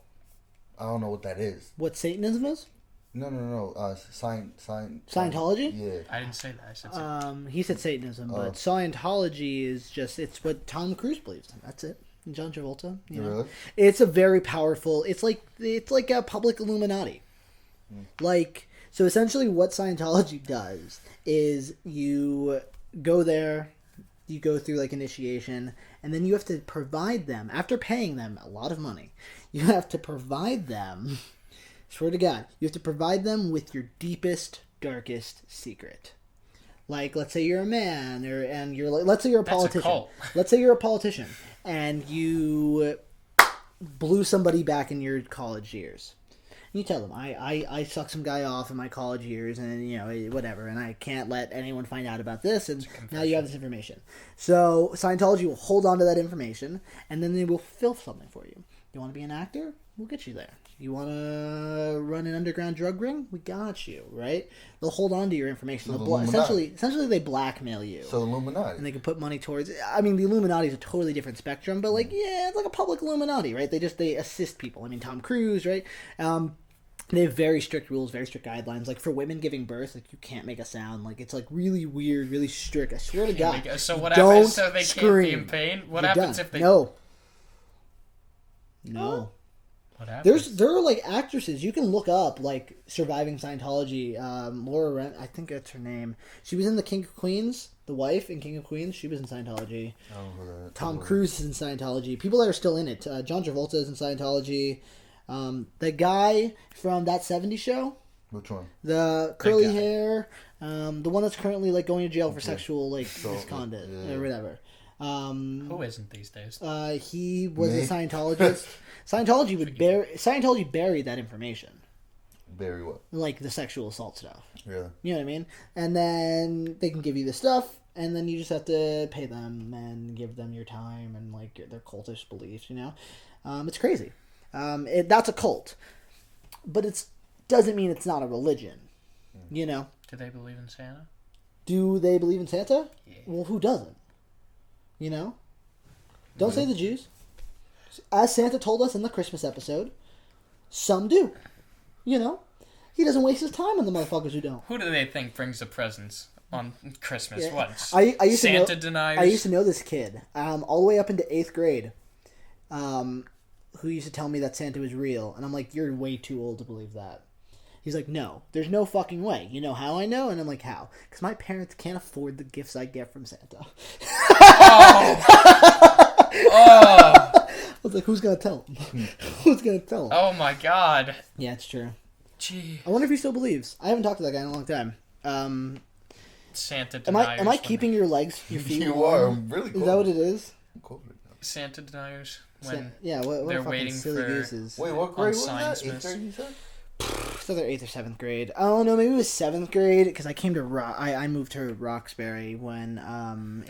I don't know what that is. What Satanism is? No. Scientology? Yeah. I didn't say that. I said Satanism. He said Satanism, but Scientology is just, it's what Tom Cruise believes in. That's it. And John Travolta. You know? Really? It's a very powerful, it's like a public Illuminati. Like, so essentially what Scientology does is you go there, you go through like initiation, and then you have to provide them, after paying them a lot of money, you have to provide them, swear to God, you have to provide them with your deepest, darkest secret. Like, let's say you're a man, and you're like, let's say you're a politician. That's a cult. Let's say you're a politician, and you blew somebody back in your college years. You tell them, I sucked some guy off in my college years, and, you know, whatever, and I can't let anyone find out about this, and now you have this information. So Scientology will hold on to that information, and then they will fill something for you. You want to be an actor? We'll get you there. You want to run an underground drug ring? We got you, right? They'll hold on to your information. Essentially, they blackmail you. So Illuminati. And they can put money towards it. I mean, the Illuminati is a totally different spectrum, but like, yeah, it's like a public Illuminati, right? They assist people. I mean, Tom Cruise, right? They have very strict rules, very strict guidelines. Like, for women giving birth, like, you can't make a sound. Like, it's like really weird, really strict. I swear to God. So what happens? So they can't be in pain? What happens if they... No. What happens? There are like actresses you can look up, like surviving Scientology. Laura Rent, I think that's her name. She was in the King of Queens, the wife in King of Queens. She was in Scientology. Tom Cruise is in Scientology. People that are still in it. John Travolta is in Scientology. The guy from That 70s Show. Which one? The curly hair. The one that's currently like going to jail for sexual misconduct or whatever. Who isn't these days? He was a Scientologist. Scientology buried that information. Bury what? Like the sexual assault stuff. Really? You know what I mean? And then they can give you the stuff, and then you just have to pay them and give them your time and like their cultish beliefs. You know, it's crazy. That's a cult, but it doesn't mean it's not a religion. You know? Do they believe in Santa? Do they believe in Santa? Yeah. Well, who doesn't? You know? Don't say the Jews. As Santa told us in the Christmas episode, some do. You know? He doesn't waste his time on the motherfuckers who don't. Who do they think brings the presents on Christmas? Yeah. What? Santa deniers? I used to know this kid, all the way up into 8th grade, who used to tell me that Santa was real. And I'm like, you're way too old to believe that. He's like, no, there's no fucking way. You know how I know? And I'm like, how? Because my parents can't afford the gifts I get from Santa. Oh! I was like, who's going to tell him? Who's going to tell him? Oh my God. Yeah, it's true. Gee. I wonder if he still believes. I haven't talked to that guy in a long time. Santa deniers. Am I keeping your feet You warm? are. I'm really cool. Is that what it is? I'm cool with it. Santa deniers when what they're fucking waiting silly for... gooses. Wait, what grade was Science that? 8th Miss. grade, you said? So they're 8th or 7th grade. I don't know, maybe it was 7th grade, because I came to I moved to Roxbury when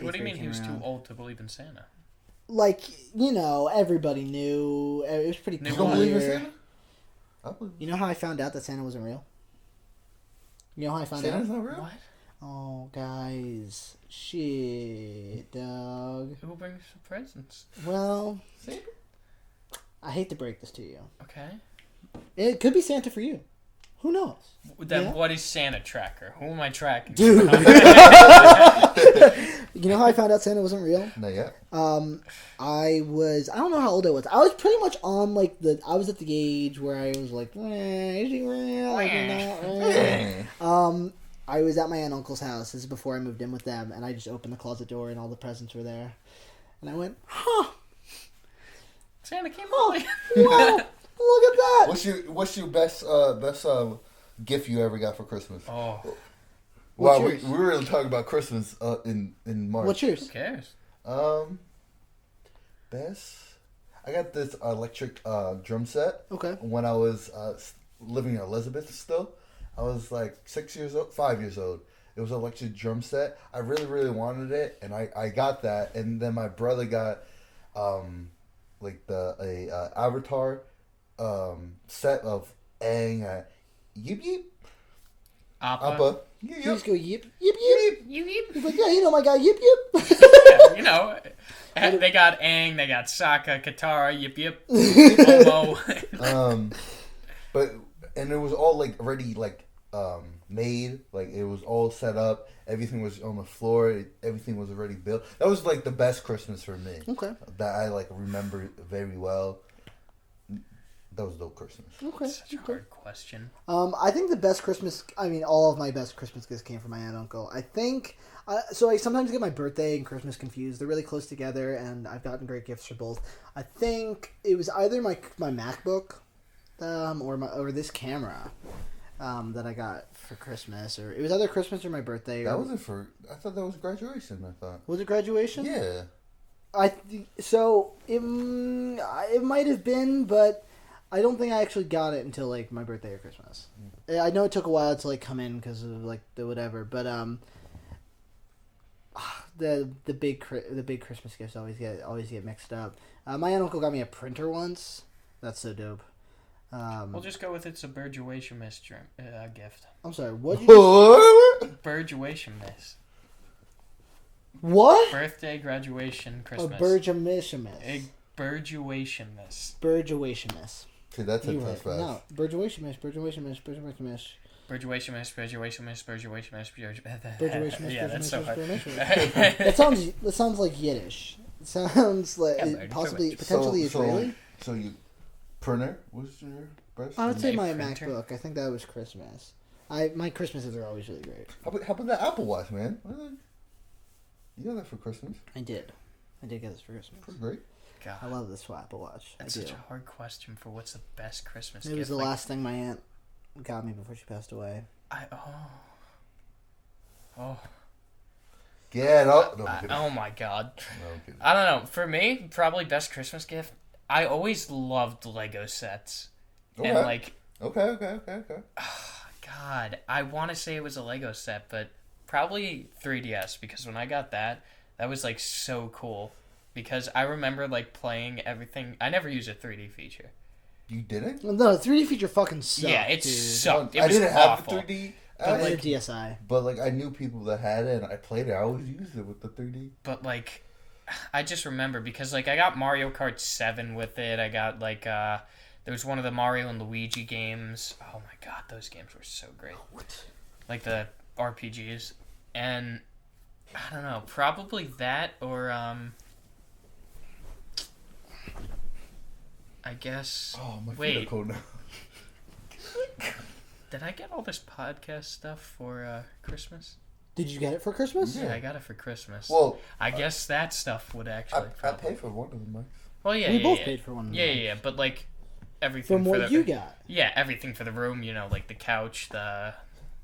What do you mean he was too old to believe in Santa? Like, you know, everybody knew. It was pretty clear. You don't believe in Santa? I believe You know how I found out that Santa wasn't real? You know how I found Santa's out? not real? What? Oh, guys. Shit, dog. Who brings the presents? Well, Santa? I hate to break this to you. Okay. It could be Santa for you. Who knows? Then what is Santa Tracker? Who am I tracking? Dude. You know how I found out Santa wasn't real? Not yet. I don't know how old I was. I was pretty much on I was at the age where I was like, is he real? Like, not real. I was at my aunt and uncle's house. This is before I moved in with them, and I just opened the closet door and all the presents were there. And I went, Santa came early. Wow, look at that. What's your best gift you ever got for Christmas? Oh. Wow, we were really talking about Christmas in March. What's yours? Who cares? Best? I got this electric drum set. Okay. When I was living in Elizabeth still. I was like 5 years old. It was an electric drum set. I really, really wanted it, and I got that. And then my brother got a Avatar set of Aang, Yip Yip. Appa. You just go yip, yip, yip. Yip, yip. He's like, yeah, you know my guy, yip, yip. Yeah, you know, they got Aang, they got Sokka, Katara, Yip Yip, Momo. And it was all already made, it was all set up. Everything was on the floor. Everything was already built. That was the best Christmas for me. Okay. That I remember very well. That was dope Christmas. Okay. Such a hard question. I think the best Christmas, all of my best Christmas gifts came from my aunt and uncle. I think, so I sometimes get my birthday and Christmas confused. They're really close together, and I've gotten great gifts for both. I think it was either my MacBook, or this camera, that I got for Christmas, or it was either Christmas or my birthday. That wasn't for, I thought that was graduation, I thought. Was it graduation? Yeah. It might have been, but I don't think I actually got it until my birthday or Christmas. I know it took a while to come in because of the whatever, but the big Christmas gifts always get mixed up. My aunt and uncle got me a printer once. That's so dope. We'll just go with it's a graduation miss gift. I'm sorry, what? Graduation miss. What? Birthday, graduation, Christmas. A graduation miss. A graduation miss. Graduation miss. See, that's a tough fast. No, graduation miss. Graduation miss. Graduation miss. Graduation miss. Graduation miss. Graduation miss. Graduation miss. Yeah, that's so hard. That sounds like Yiddish. It sounds like potentially Israeli. So you printer was your best? I would say my printer? MacBook. I think that was Christmas. My Christmases are always really great. How about that Apple Watch, man? You got that for Christmas. I did get this for Christmas. That's great. God, I love this Apple Watch. that's such a hard question for what's the best Christmas gift. It was the last thing my aunt got me before she passed away. Get up. No, oh my God. No, I don't know. For me, probably best Christmas gift. I always loved Lego sets. Okay. And Okay. God, I want to say it was a Lego set, but probably 3DS, because when I got that was so cool. Because I remember playing everything. I never used a 3D feature. You didn't? No, the 3D feature fucking sucked. Yeah, it sucked. It I was didn't awful. have the 3D. I had a DSi. But I knew people that had it, and I played it. I always used it with the 3D. But I just remember because I got Mario Kart 7 with it. I got there was one of the Mario and Luigi games. Oh my God, those games were so great. What? The RPGs. And I don't know, probably that or I guess. Oh, my wait. feet are cold now. Did I get all this podcast stuff for Christmas? Did you get it for Christmas? Yeah, I got it for Christmas. Well, I guess that stuff would actually. I paid for one of them, Mike. Well, yeah, we both paid for one. Yeah, but everything from what you got. Yeah, everything for the room. The couch, the.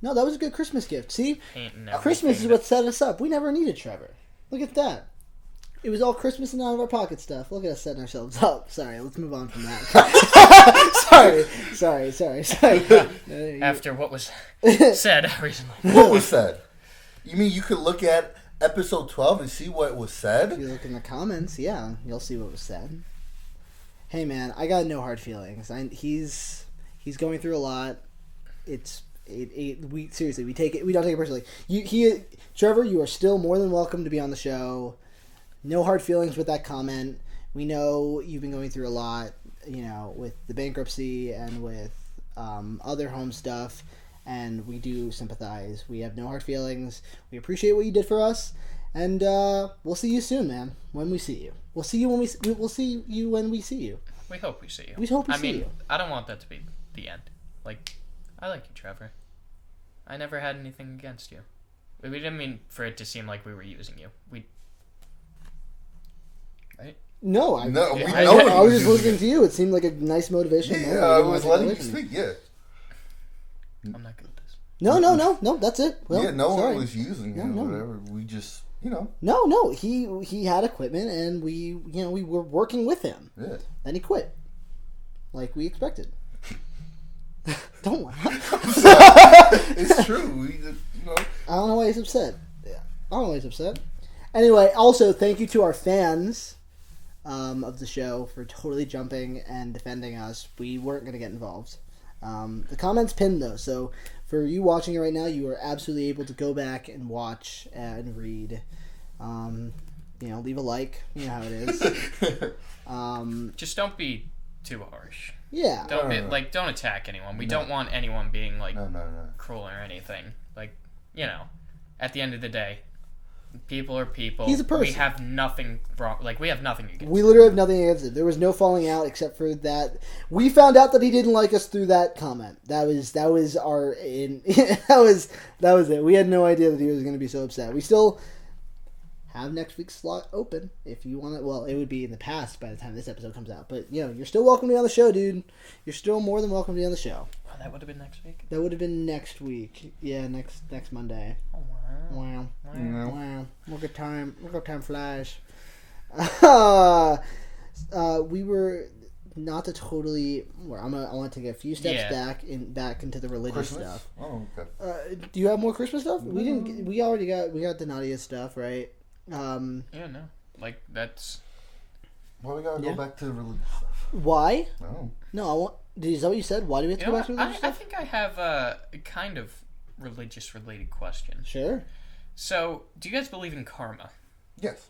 No, that was a good Christmas gift. See, paint and Christmas is what set us up. We never needed Trevor. Look at that. It was all Christmas and out of our pocket stuff. Look at us setting ourselves up. Sorry, let's move on from that. Sorry. After what was said recently. What was said? You mean you could look at episode 12 and see what was said? If you look in the comments, yeah, you'll see what was said. Hey man, I got no hard feelings. He's going through a lot. We seriously, we don't take it personally. Trevor, you are still more than welcome to be on the show. No hard feelings with that comment. We know you've been going through a lot, with the bankruptcy and with other home stuff, and we do sympathize. We have no hard feelings. We appreciate what you did for us, and we'll see you soon, man. When we see you, we'll see you when we'll see you when we see you. We hope we see you. We hope we see you. I don't want that to be the end. Like, I like you, Trevor. I never had anything against you. We didn't mean for it to seem like we were using you. Right? No, I I was just listening to you. It seemed like a nice motivation. Yeah, I was letting you speak. Yeah. I'm not good at this. No. That's it. Well, yeah, no sorry. one was using it. Whatever. We just, No. He had equipment, and we were working with him. Yeah. Then he quit, like we expected. Don't laugh. It's true. I don't know why he's upset. Yeah, I don't know why he's upset. Anyway, also thank you to our fans of the show for totally jumping and defending us. We weren't going to get involved. The comments pinned though, so for you watching it right now, you are absolutely able to go back and watch and read. Leave a like. You know how it is. Just don't be too harsh. Yeah. Don't attack anyone. We don't want anyone being no. cruel or anything. At the end of the day, people are people. He's a person. We have nothing wrong. We have nothing against We literally have nothing against it. There was no falling out except for that. We found out that he didn't like us through that comment. That was our that was it. We had no idea that he was going to be so upset. We still have next week's slot open if you want it. Well, it would be in the past by the time this episode comes out. But you're still welcome to be on the show, dude. You're still more than welcome to be on the show. Oh, that would have been next week. That would have been next week. Yeah, next Monday. Oh wow. Wow. Look at time flash. We were not to totally. I want to take a few steps back into the religious stuff. Oh, okay. Do you have more Christmas stuff? We didn't. We already got Donadio stuff, right? Yeah, no. That's. Well, we gotta go back to the religious stuff. Why? No. No, I want. Is that what you said? Why do we have to go back to religious stuff? I think I have a kind of religious-related question. Sure. So, do you guys believe in karma? Yes.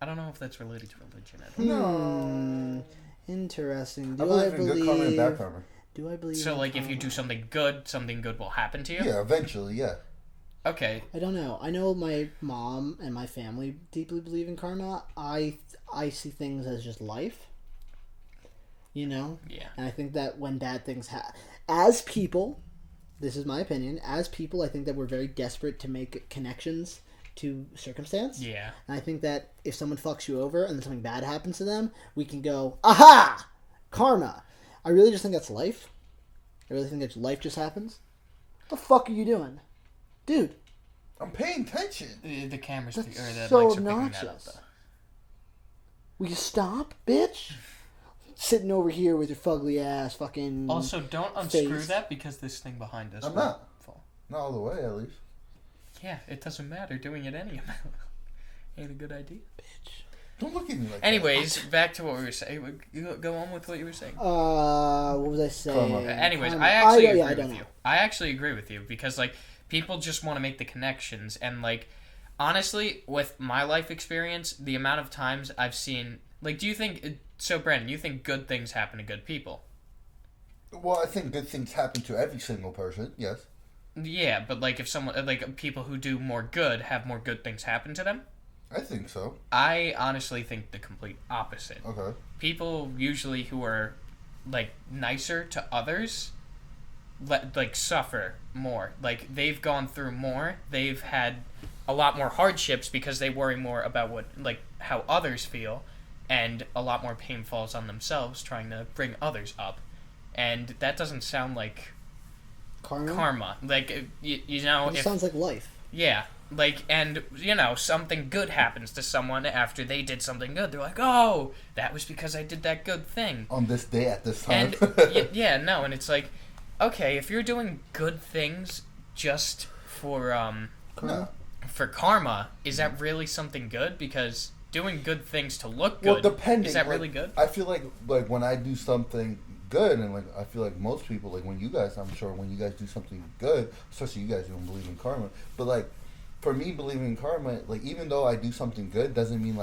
I don't know if that's related to religion at all. No. Interesting. I believe in good karma and bad karma. Do I believe so, in if you do something good will happen to you? Yeah, eventually, yeah. Okay. I don't know. I know my mom and my family deeply believe in karma. I see things as just life. Yeah. And I think that when bad things happen... As people, this is my opinion, as people, I think that we're very desperate to make connections to circumstance. Yeah. And I think that if someone fucks you over and then something bad happens to them, we can go, aha! Karma. I really just think that's life. I really think that life just happens. What the fuck are you doing? Dude. I'm paying attention. The camera's That's the so mics are obnoxious. picking that up, though. Will you stop, bitch? Sitting over here with your fugly ass fucking Also, don't unscrew that because this thing behind us I'm will not. fall. Not all the way, at least. Yeah, it doesn't matter. Doing it any amount ain't a good idea. bitch. Don't look at me like Anyways, back to what we were saying. Go on with what you were saying. What was I saying? Anyways, I actually agree with know. you. I actually agree with you because, people just want to make the connections. And, honestly, with my life experience, the amount of times I've seen... do you think... So, Branden, you think good things happen to good people? Well, I think good things happen to every single person, yes. Yeah, but, if someone... people who do more good have more good things happen to them? I think so. I honestly think the complete opposite. Okay. People usually who are, nicer to others... suffer more. They've gone through more. They've had a lot more hardships because they worry more about how others feel, and a lot more pain falls on themselves trying to bring others up. And that doesn't sound like karma. It sounds like life. Yeah. And, something good happens to someone after they did something good. They're like, oh, that was because I did that good thing. On this day at this time. And, and it's okay, if you're doing good things just for karma, is that really something good? Because doing good things to look good, is that really good? I feel like when I do something good, and I feel like most people, when you guys do something good, especially you guys who don't believe in karma, but for me believing in karma, even though I do something good, doesn't mean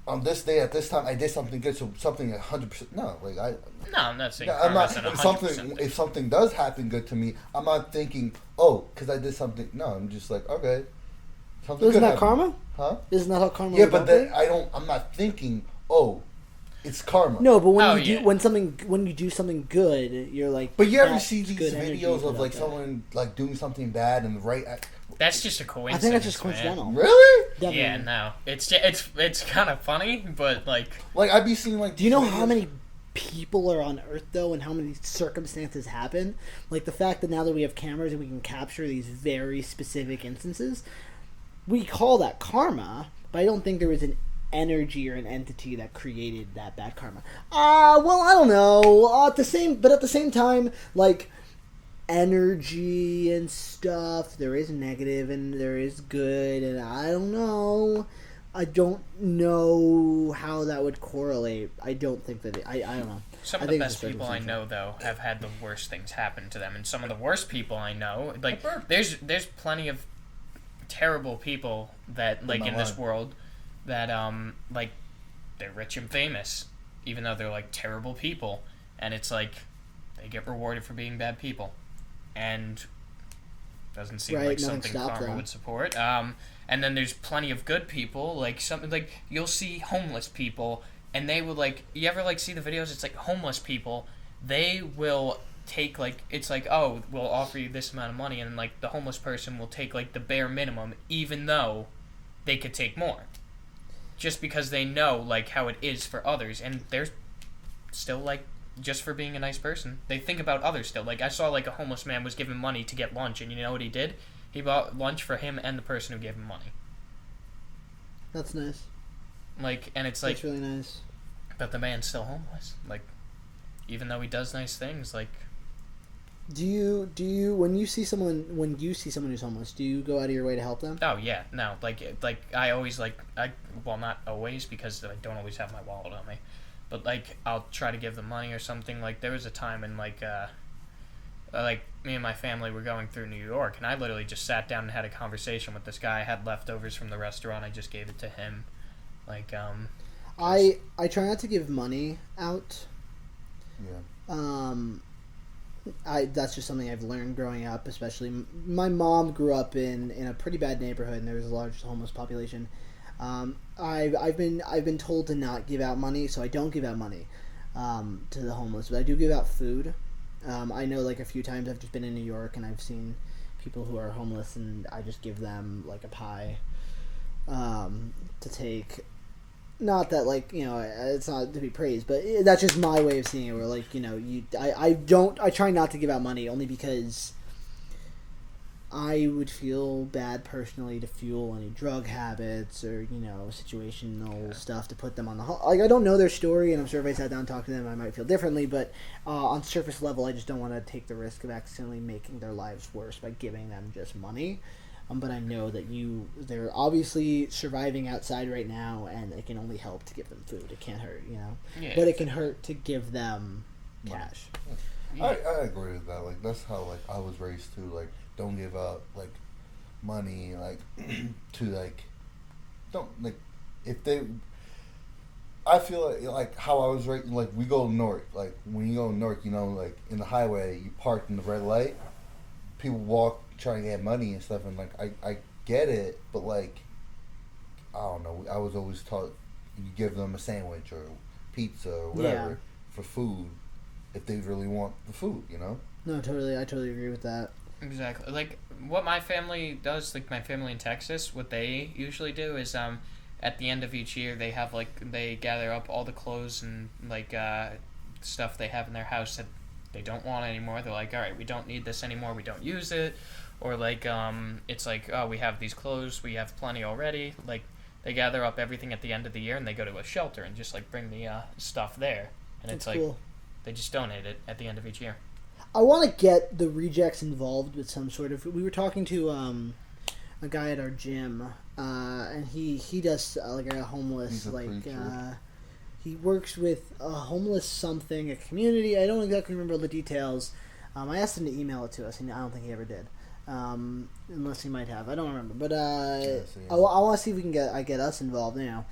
on this day at this time I did something good, so something 100%. No, like No, I'm not saying. Yeah, I'm not. If If something does happen good to me, I'm not thinking, oh, because I did something. No, I'm just like, okay. Isn't that karma? Huh? Isn't that how karma? Yeah, but then I'm not thinking, oh, it's karma. No, but when you do something good, you're like. But you ever see these videos of like someone like doing something bad and That's just a coincidence. I think that's just coincidental. Man. Really? Definitely. Yeah, no. It's kind of funny, but like I'd be seeing like. Do you know how many people are on Earth though, and how many circumstances happen? Like the fact that now that we have cameras and we can capture these very specific instances, we call that karma. But I don't think there was an energy or an entity that created that bad karma. Well, I don't know. At the same time, like energy and stuff, there is negative and there is good, and I don't know how that would correlate. I don't think that I don't know. Some of the best people I know though have had the worst things happen to them, and some of the worst people I know, like there's plenty of terrible people that like in this world that like they're rich and famous even though they're like terrible people, and it's like they get rewarded for being bad people, and doesn't seem like something karma would support. And then there's plenty of good people, like something like you'll see homeless people, and they will like, you ever like see the videos? It's like homeless people, they will take like, it's like, oh, we'll offer you this amount of money, and like the homeless person will take like the bare minimum, even though they could take more, just because they know like how it is for others, and they're still like, just for being a nice person, they think about others still. Like I saw like a homeless man was given money to get lunch, and you know what he did? He bought lunch for him and the person who gave him money. That's nice. Like, and it's like, that's really nice. But the man's still homeless. Like, even though he does nice things, like. Do you when you see someone who's homeless, do you go out of your way to help them? Oh yeah, no, like I always well, not always, because I don't always have my wallet on me, but like I'll try to give them money or something. Like there was a time in like me and my family were going through New York, and I literally just sat down and had a conversation with this guy. I had leftovers from the restaurant. I just gave it to him. Like, I try not to give money out. Yeah. That's just something I've learned growing up, especially my mom grew up in a pretty bad neighborhood, and there was a large homeless population. I've been told to not give out money, so I don't give out money to the homeless, but I do give out food. I know like a few times I've just been in New York and I've seen people who are homeless, and I just give them like a pie to take. Not that like, you know, it's not to be praised, but that's just my way of seeing it. Where like, you know, I try not to give out money, only because I would feel bad personally to fuel any drug habits or, you know, situational stuff to put them on the like. I don't know their story, and I'm sure if I sat down and talked to them, I might feel differently. But on surface level, I just don't want to take the risk of accidentally making their lives worse by giving them just money. But I know that they're obviously surviving outside right now, and it can only help to give them food. It can't hurt, you know. Yeah, but it can hurt to give them cash. I agree with that. Like that's how like I was raised too. Like don't give out like money like to like don't like if they. I feel like how I was raised. Like we go north. Like when you go north, you know, like in the highway, you park in the red light. People walk trying to get money and stuff, and like I get it, but like I don't know. I was always taught you give them a sandwich or pizza or whatever for food if they really want the food, you know. No, totally. I totally agree with that. Exactly. Like what my family does, like my family in Texas, what they usually do is at the end of each year they have like they gather up all the clothes and like stuff they have in their house that they don't want anymore. They're like, all right, we don't need this anymore. We don't use it. Or like, it's like, oh, we have these clothes. We have plenty already. Like, they gather up everything at the end of the year, and they go to a shelter and just like bring the stuff there. And it's like, cool. They just donate it at the end of each year. I want to get the rejects involved with some sort of. We were talking to a guy at our gym, and he does like a homeless he works with a homeless something, a community. I don't exactly remember all the details. I asked him to email it to us, and I don't think he ever did. Unless he might have. I don't remember. But I want to see if we can get us involved, you know.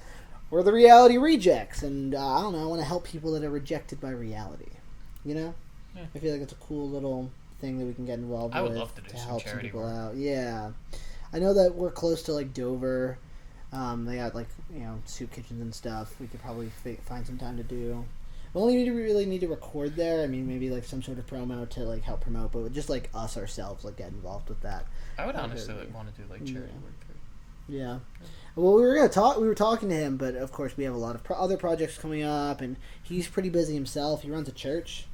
we're the reality rejects, and I don't know. I want to help people that are rejected by reality. You know, I feel like it's a cool little thing that we can get involved with. I would love to do some help charity people work. out. Yeah, I know that we're close to like Dover. They got like soup kitchens and stuff. We could probably find some time to do. We only really need to record there. I mean, maybe like some sort of promo to like help promote, but just like us ourselves, like get involved with that. I would honestly want to do like charity work too. Yeah. Well, we were talking to him, but of course we have a lot of other projects coming up, and he's pretty busy himself. He runs a church,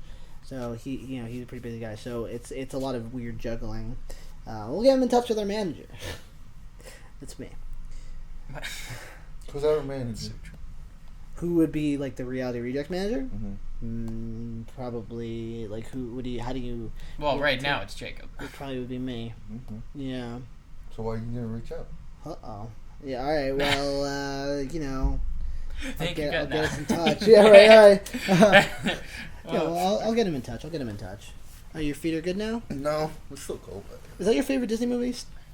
so he's a pretty busy guy. So it's a lot of weird juggling. We'll get him in touch with our manager. That's me. Who's our manager? Who would be like the reality reject manager? Mm-hmm. Probably like who would you? How do you? Well, right now it's Jacob. It probably would be me. Mm-hmm. Yeah. So why you didn't reach out? Uh-oh. Yeah, all right. Well, I'll get us in touch. Yeah, right. All right. Well, I'll get him in touch. Oh, your feet are good now? No, it's still cold. Is that your favorite Disney movie?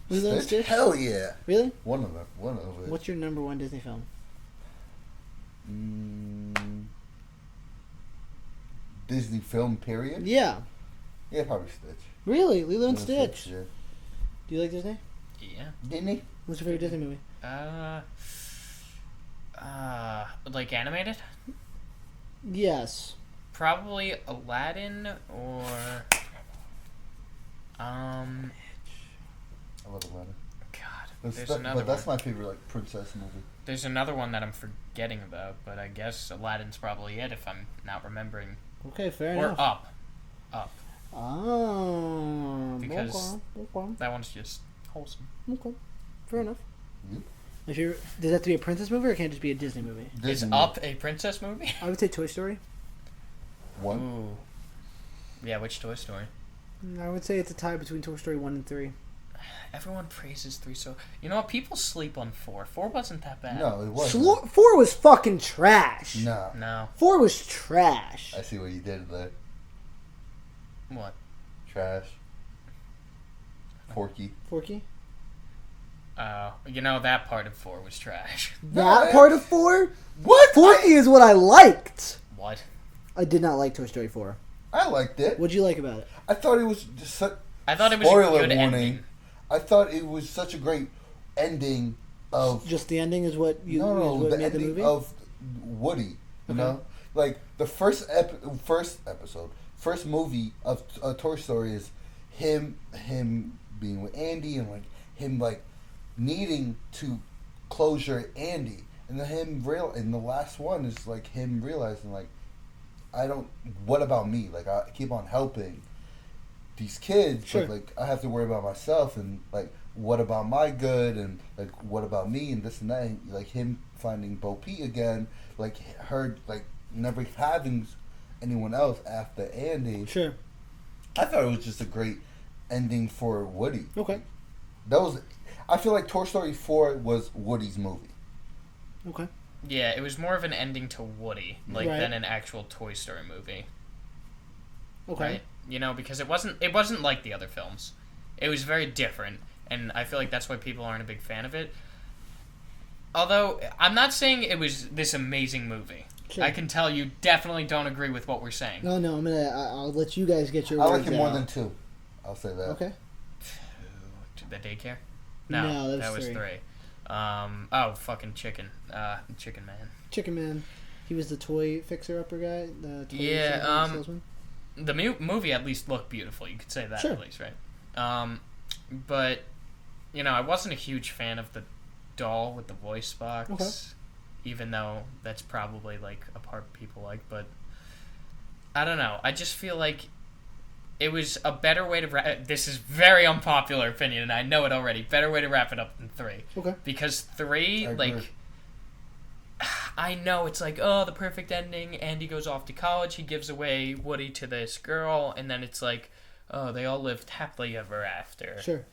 Lilo and Stitch? Hell yeah. Really? One of it. What's your number one Disney film? Disney film, period? Yeah. Yeah, probably Stitch. Really? Lilo and Stitch? Yeah. Do you like Disney? Yeah. Disney? What's your favorite Disney movie? Like animated? Yes. Probably Aladdin or I love Aladdin. God, there's another but that's one. my favorite like princess movie. There's another one that I'm forgetting about, but I guess Aladdin's probably it if I'm not remembering. Okay, fair Or enough. Up. Oh. Because okay. that one's just wholesome. Okay. Fair enough. Yep. Does it have to be a princess movie, or can it just be a Disney movie? Is Up a princess movie? I would say Toy Story. One. Ooh. Yeah, which Toy Story? I would say it's a tie between Toy Story 1 and 3. Everyone praises 3 so... You know what? People sleep on 4. 4 wasn't that bad. No, it wasn't. 4 was fucking trash. No. 4 was trash. I see what you did there. What? Trash. Forky. You know, that part of 4 was trash. That part of 4? What? Forky is what I liked. What? I did not like Toy Story 4. I liked it. What'd you like about it? I thought it was just such... I thought it was Spoiler a good warning. ending. I thought it was such a great ending of... Just the ending is what you No, what the made the ending movie? of Woody. You know? Like, the first movie of Toy Story is him being with Andy and, like, him, like, needing to closure Andy. And then and the last one is, like, him realizing, like, what about me? Like, I keep on helping these kids, Sure. but, like, I have to worry about myself, and, like, what about my good, and, like, what about me, and this and that, and, like, him finding Bo Peep again, like, her, like, never having anyone else after Andy. Sure. I thought it was just a great ending for Woody. Okay. I feel like Toy Story 4 was Woody's movie. Okay. Yeah, it was more of an ending to Woody, Right. than an actual Toy Story movie. Okay. Right? You know, because it wasn't like the other films. It was very different, and I feel like that's why people aren't a big fan of it. Although, I'm not saying it was this amazing movie. Sure. I can tell you definitely don't agree with what we're saying. No, I'll let you guys get your I words like it more out. than 2. I'll say that. Okay. The daycare? No, that was 3. Fucking Chicken. Chicken Man. Chicken Man. He was the toy fixer-upper guy? The toy salesman? The movie at least looked beautiful. You could say that Sure. at least, right? But, you know, I wasn't a huge fan of the doll with the voice box. Okay. Even though that's probably, like, a part people like. But, I don't know. I just feel like it was a better way to this is very unpopular opinion, and I know it already. Better way to wrap it up than 3. Okay. Because 3, I agree. I know it's like, oh, the perfect ending. Andy goes off to college. He gives away Woody to this girl. And then it's like, oh, they all lived happily ever after. Sure.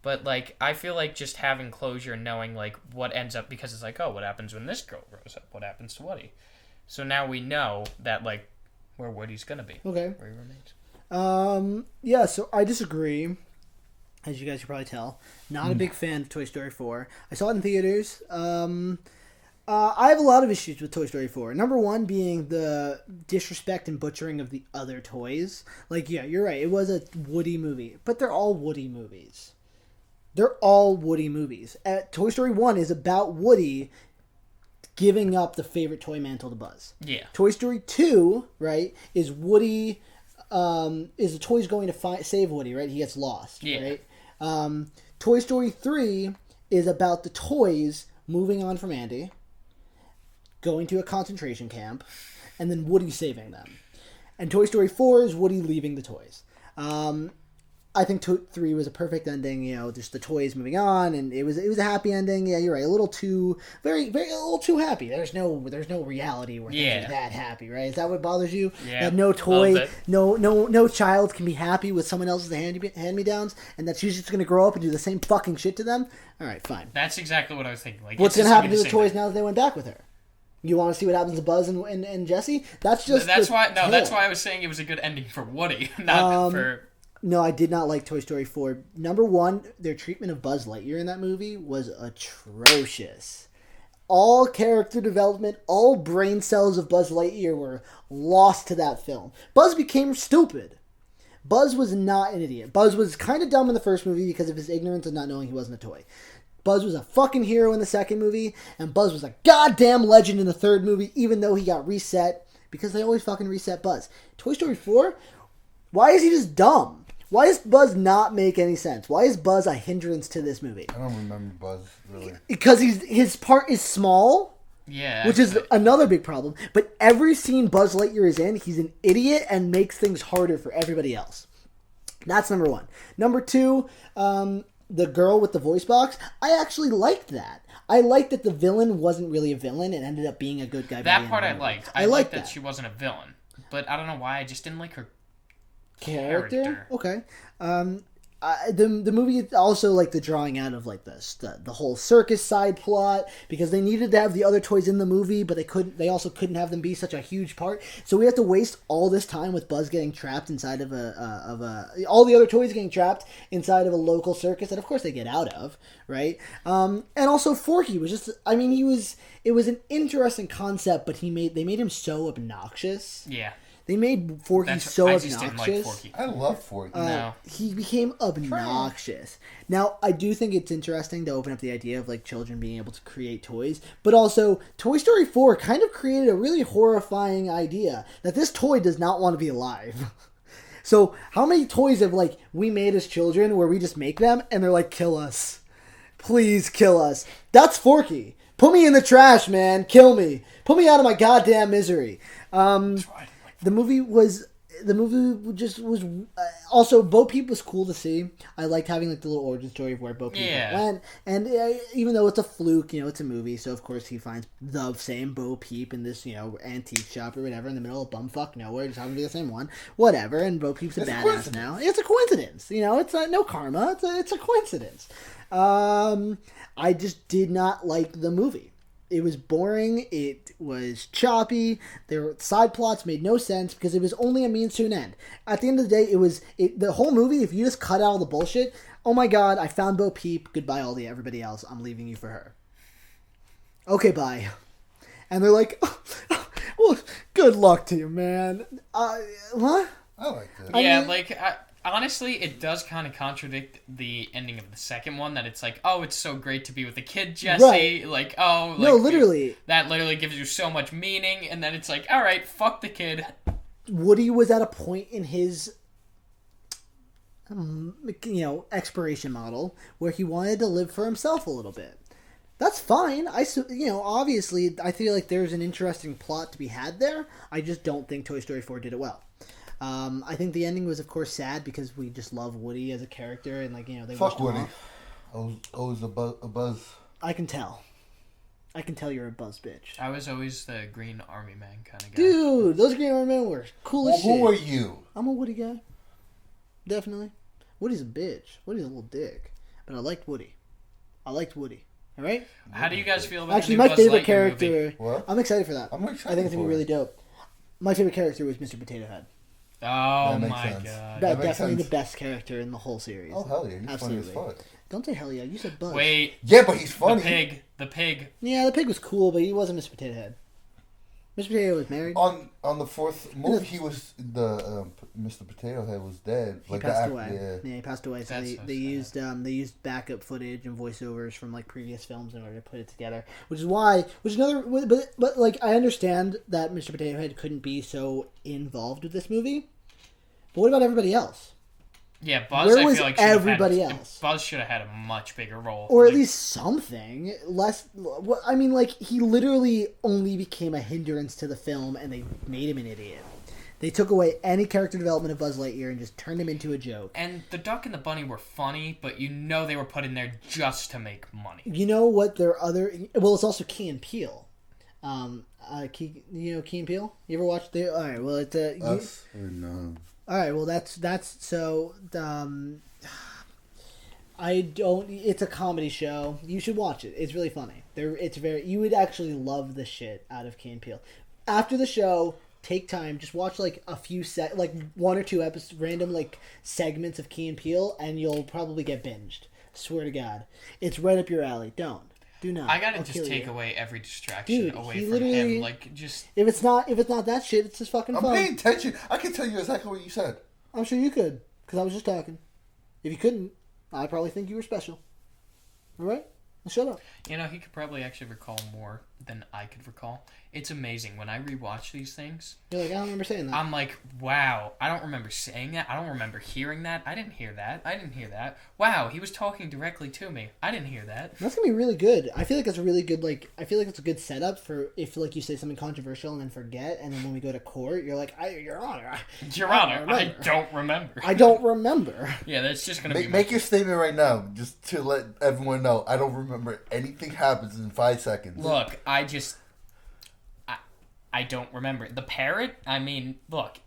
But, like, I feel like just having closure and knowing, like, what ends up... Because it's like, oh, what happens when this girl grows up? What happens to Woody? So now we know that, like, where Woody's going to be. Okay. Where he remains. Yeah, so I disagree. As you guys can probably tell. Not a big fan of Toy Story 4. I saw it in theaters. I have a lot of issues with Toy Story 4. Number one being the disrespect and butchering of the other toys. Like, yeah, you're right. It was a Woody movie. But they're all Woody movies. Toy Story 1 is about Woody giving up the favorite toy mantle to Buzz. Yeah. Toy Story 2, right, is Woody... is the toys going to save Woody, right? He gets lost, right? Toy Story 3 is about the toys moving on from Andy, going to a concentration camp, and then Woody saving them. And Toy Story 4 is Woody leaving the toys. I think 3 was a perfect ending, just the toys moving on, and it was a happy ending. Yeah, you're right. A little too happy. There's no reality where things are that happy, right? Is that what bothers you? Yeah. That no toy, no child can be happy with someone else's hand-me-downs, and that's usually just going to grow up and do the same fucking shit to them? All right, fine. That's exactly what I was thinking. Like, what's going to happen to the toys now that they went back with her? You want to see what happens to Buzz and Jessie? That's why I was saying it was a good ending for Woody, not for... No, I did not like Toy Story 4. Number one, their treatment of Buzz Lightyear in that movie was atrocious. All character development, all brain cells of Buzz Lightyear were lost to that film. Buzz became stupid. Buzz was not an idiot. Buzz was kind of dumb in the first movie because of his ignorance of not knowing he wasn't a toy. Buzz was a fucking hero in the second movie, and Buzz was a goddamn legend in the third movie, even though he got reset, because they always fucking reset Buzz. Toy Story 4? Why is he just dumb? Why does Buzz not make any sense? Why is Buzz a hindrance to this movie? I don't remember Buzz, really. Because his part is small, which is another big problem. But every scene Buzz Lightyear is in, he's an idiot and makes things harder for everybody else. That's number one. Number two, the girl with the voice box. I actually liked that. I liked that the villain wasn't really a villain and ended up being a good guy. That part I liked. I liked that she wasn't a villain. But I don't know why, I just didn't like her character. Okay. The movie also like the drawing out of like the whole circus side plot, because they needed to have the other toys in the movie, but they also couldn't have them be such a huge part. So we have to waste all this time with Buzz getting trapped inside of all the other toys getting trapped inside of a local circus that of course they get out of, right? And also Forky was just, it was an interesting concept, but they made him so obnoxious. Yeah. They made Forky so obnoxious. Didn't like Forky. I love Forky. No. He became obnoxious. Now, I do think it's interesting to open up the idea of like children being able to create toys, but also Toy Story 4 kind of created a really horrifying idea that this toy does not want to be alive. So, how many toys have like we made as children where we just make them and they're like, kill us. Please kill us. That's Forky. Put me in the trash, man. Kill me. Put me out of my goddamn misery. That's right. The movie was also Bo Peep was cool to see. I liked having like the little origin story of where Bo Peep went, and even though it's a fluke, it's a movie, so of course he finds the same Bo Peep in this antique shop or whatever in the middle of bumfuck nowhere, just happen to be the same one, whatever. And Bo Peep's a badass now. It's a coincidence, it's no karma. It's a coincidence. I just did not like the movie. It was boring. It was choppy. Their side plots made no sense because it was only a means to an end. At the end of the day, the whole movie, if you just cut out all the bullshit, oh my god, I found Bo Peep. Goodbye, everybody else. I'm leaving you for her. Okay, bye. And they're like, well, good luck to you, man. What? I liked it. Yeah, honestly, it does kind of contradict the ending of the second one, that it's like, oh, it's so great to be with the kid, Jesse. Right. No, literally. That literally gives you so much meaning, and then it's like, all right, fuck the kid. Woody was at a point in his, expiration model where he wanted to live for himself a little bit. That's fine. Obviously, I feel like there's an interesting plot to be had there. I just don't think Toy Story 4 did it well. I think the ending was, of course, sad because we just love Woody as a character, and they fuck Woody. I was always a Buzz. I can tell you're a Buzz bitch. I was always the Green Army Man kind of guy. Dude, those Green Army Men were cool as shit. Who are you? I'm a Woody guy. Definitely. Woody's a bitch. Woody's a little dick. But I liked Woody. All right? How do you guys feel about actually the new my favorite Buzz Lightyear character? movie? What? I'm excited for that. I'm excited. I think it's gonna be really dope. My favorite character was Mr. Potato Head. Oh my god. Definitely the best character in the whole series. Oh hell yeah, he's Absolutely. funny as fuck. Don't say hell yeah, you said Buzz. Wait. Yeah, but he's funny. The pig. Yeah, the pig was cool, but he wasn't Mr. Potato Head. Mr. Potato was married. On the fourth movie, he was Mr. Potato Head was dead. He passed away. Yeah. He passed away. So they used backup footage and voiceovers from like previous films in order to put it together. But like I understand that Mr. Potato Head couldn't be so involved with this movie. But what about everybody else? Yeah, Buzz. Where was everybody else? Buzz should have had a much bigger role, or at least something less. I mean, like he literally only became a hindrance to the film, and they made him an idiot. They took away any character development of Buzz Lightyear and just turned him into a joke. And the Duck and the Bunny were funny, but they were put in there just to make money. You know what? Their other it's also Key and Peele. Key and Peele. You ever watched the? All right, well it's Us or no. All right, well that's so. I don't. It's a comedy show. You should watch it. It's really funny. You would actually love the shit out of Key and Peele. After the show, take time, just watch like a few like 1 or 2 episodes, random like segments of Key and Peele, and you'll probably get binged. Swear to God, it's right up your alley. Do not. I gotta just take away every distraction away from him. Like, just if it's not that shit, it's just fucking fun. I'm paying attention. I can tell you exactly what you said. I'm sure you could, because I was just talking. If you couldn't, I'd probably think you were special. All right? Well, shut up. He could probably actually recall more than I could recall. It's amazing. When I rewatch these things... You're like, I don't remember saying that. I'm like, wow, I don't remember saying that. I don't remember hearing that. I didn't hear that. Wow, he was talking directly to me. I didn't hear that. That's going to be really good. I feel like it's a really good, I feel like it's a good setup for if, you say something controversial and then forget, and then when we go to court, you're like, Your Honor. Your Honor, I don't remember. I don't remember. Yeah, that's just going to be... Make your statement right now, just to let everyone know. I don't remember anything happens in 5 seconds. Look, I don't remember. The parrot? I mean, look.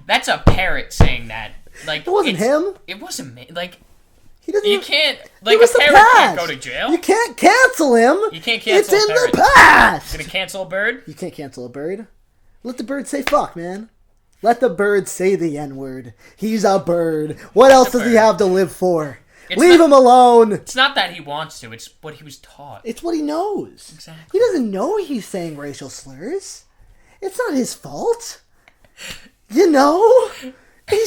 That's a parrot saying that. Like, it wasn't him. It wasn't me. Like, he doesn't. You can't. Like, a parrot can't go to jail. You can't cancel him. You can't cancel It's a parrot. in the past. Gonna cancel a bird? You can't cancel a bird. Let the bird say fuck, man. Let the bird say the N-word. He's a bird. What else does he have to live for? Leave him alone. It's not that he wants to. It's what he was taught. It's what he knows. Exactly. He doesn't know he's saying racial slurs. It's not his fault. He's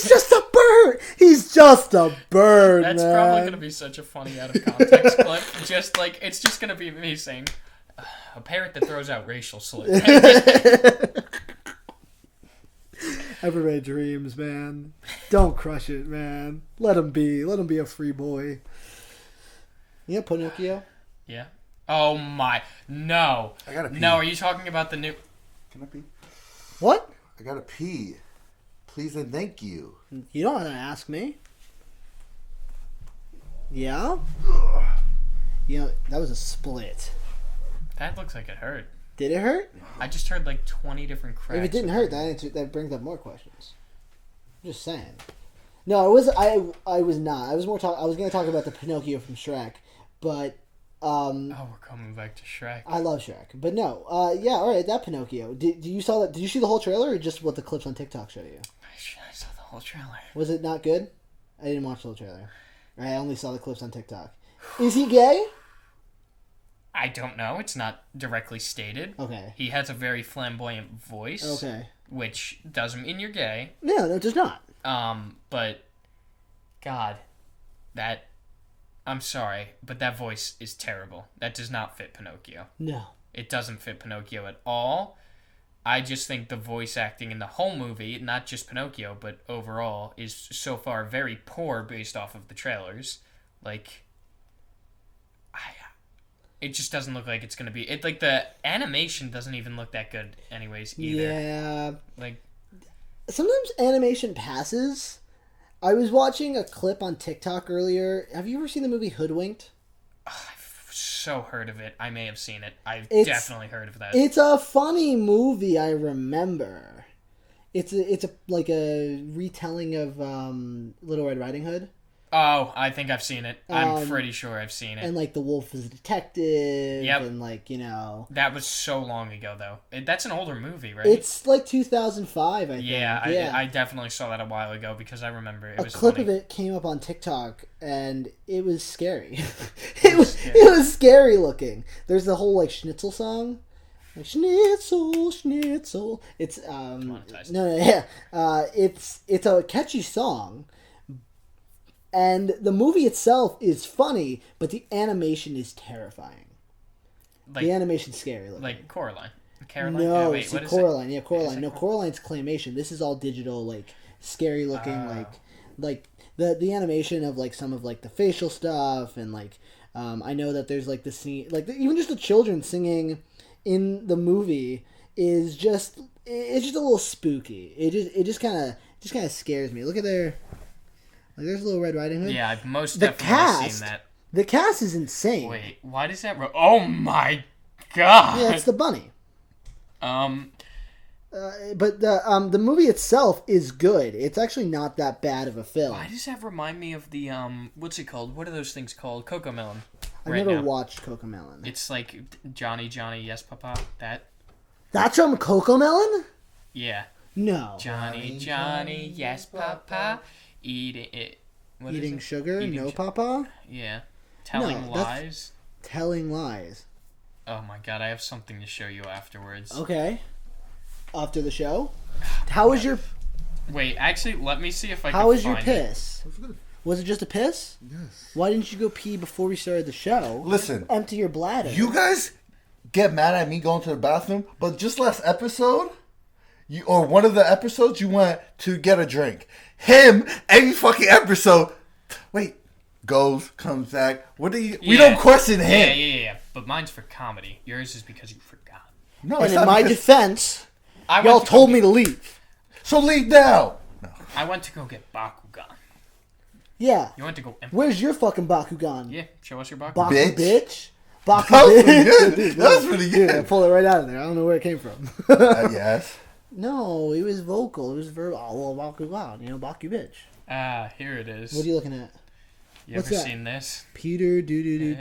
just a bird. He's just a bird, That's man. probably going to be such a funny out of context clip. Just like, it's just going to be me saying, a parrot that throws out racial slurs. Everybody dreams, man. Don't crush it, man. Let him be. Let him be a free boy. Yeah, Pinocchio. Yeah. Oh my. No. I gotta pee. No, are you talking about the new... Can I pee? What? I gotta pee. Please and thank you. You don't have to ask me. Yeah? That was a split. That looks like it hurt. Did it hurt? I just heard like 20 different cracks. If it didn't hurt, that brings up more questions. I'm just saying. No, it was. I was not. I was more talk. I was going to talk about the Pinocchio from Shrek, but. Oh, we're coming back to Shrek. I love Shrek, but no. Yeah, all right. That Pinocchio. Did you saw that? Did you see the whole trailer, or just what the clips on TikTok show you? I saw the whole trailer. Was it not good? I didn't watch the whole trailer. I only saw the clips on TikTok. Is he gay? I don't know. It's not directly stated. Okay. He has a very flamboyant voice. Okay. Which doesn't mean you're gay. No, it does not. But God, I'm sorry, but that voice is terrible. That does not fit Pinocchio. No. It doesn't fit Pinocchio at all. I just think the voice acting in the whole movie, not just Pinocchio, but overall, is so far very poor based off of the trailers. Like, it just doesn't look like it's going to be... Like, the animation doesn't even look that good anyways, either. Yeah. Like... Sometimes animation passes. I was watching a clip on TikTok earlier. Have you ever seen the movie Hoodwinked? I've so heard of it. I may have seen it. I've definitely heard of that. It's a funny movie, I remember. It's a retelling of Little Red Riding Hood. Oh, I think I've seen it. I'm pretty sure I've seen it. And like the wolf is a detective. Yep. And like, you know. That was so long ago, though. That's an older movie, right? It's like 2005, I think. Yeah, I definitely saw that a while ago because I remember it was a clip funny. of it came up on TikTok, and it was scary. It was scary looking. There's the whole like Schnitzel song. Like, Schnitzel, Schnitzel. It's it's a catchy song. And the movie itself is funny, but the animation is terrifying. Like, the animation's scary looking. Like Coraline. Caroline? No, wait, see, Coraline. Yeah, Coraline. No, Coraline's claymation. This is all digital, like, scary looking, like the animation of, like, some of, like, the facial stuff, and, like, I know that there's, like, the scene, like, even just the children singing in the movie is just, it's just a little spooky. It just kind of scares me. Look at their... Like, there's a little Red Riding Hood. Yeah, I've most definitely seen that. The cast is insane. Wait, why does that... Oh, my God! Yeah, it's the bunny. But the movie itself is good. It's actually not that bad of a film. Why does that remind me of the, what's it called? What are those things called? Cocomelon. I've never watched Cocomelon. It's like Johnny, Yes, Papa. That's from Cocomelon? Yeah. No. Johnny, Yes, Papa. Eating sugar? No, Papa? Yeah. Telling lies. Telling lies. Oh my God, I have something to show you afterwards. Okay. After the show? How was your... Wait, actually, let me see if I can find it. How was your piss? It was good. Was it just a piss? Yes. Why didn't you go pee before we started the show? Listen. Empty your bladder. You guys get mad at me going to the bathroom, but just last episode... or one of the episodes, you went to get a drink. Him, every fucking episode, goes, comes back. We don't question him. Yeah. But mine's for comedy. Yours is because you forgot. No, and in my defense, y'all told me to leave. So leave now. No. I went to go get Bakugan. Yeah. You went to go... Where's your fucking Bakugan? Yeah, show us your Bakugan. Baku bitch. Baku That was bitch. pretty good. That was pretty good. Dude, I pulled it right out of there. I don't know where it came from. Yes. No, it was vocal. It was verbal. Oh, well, Bakugan. Baku bitch. Ah, here it is. What are you looking at? What's ever seen this? Peter, Peter,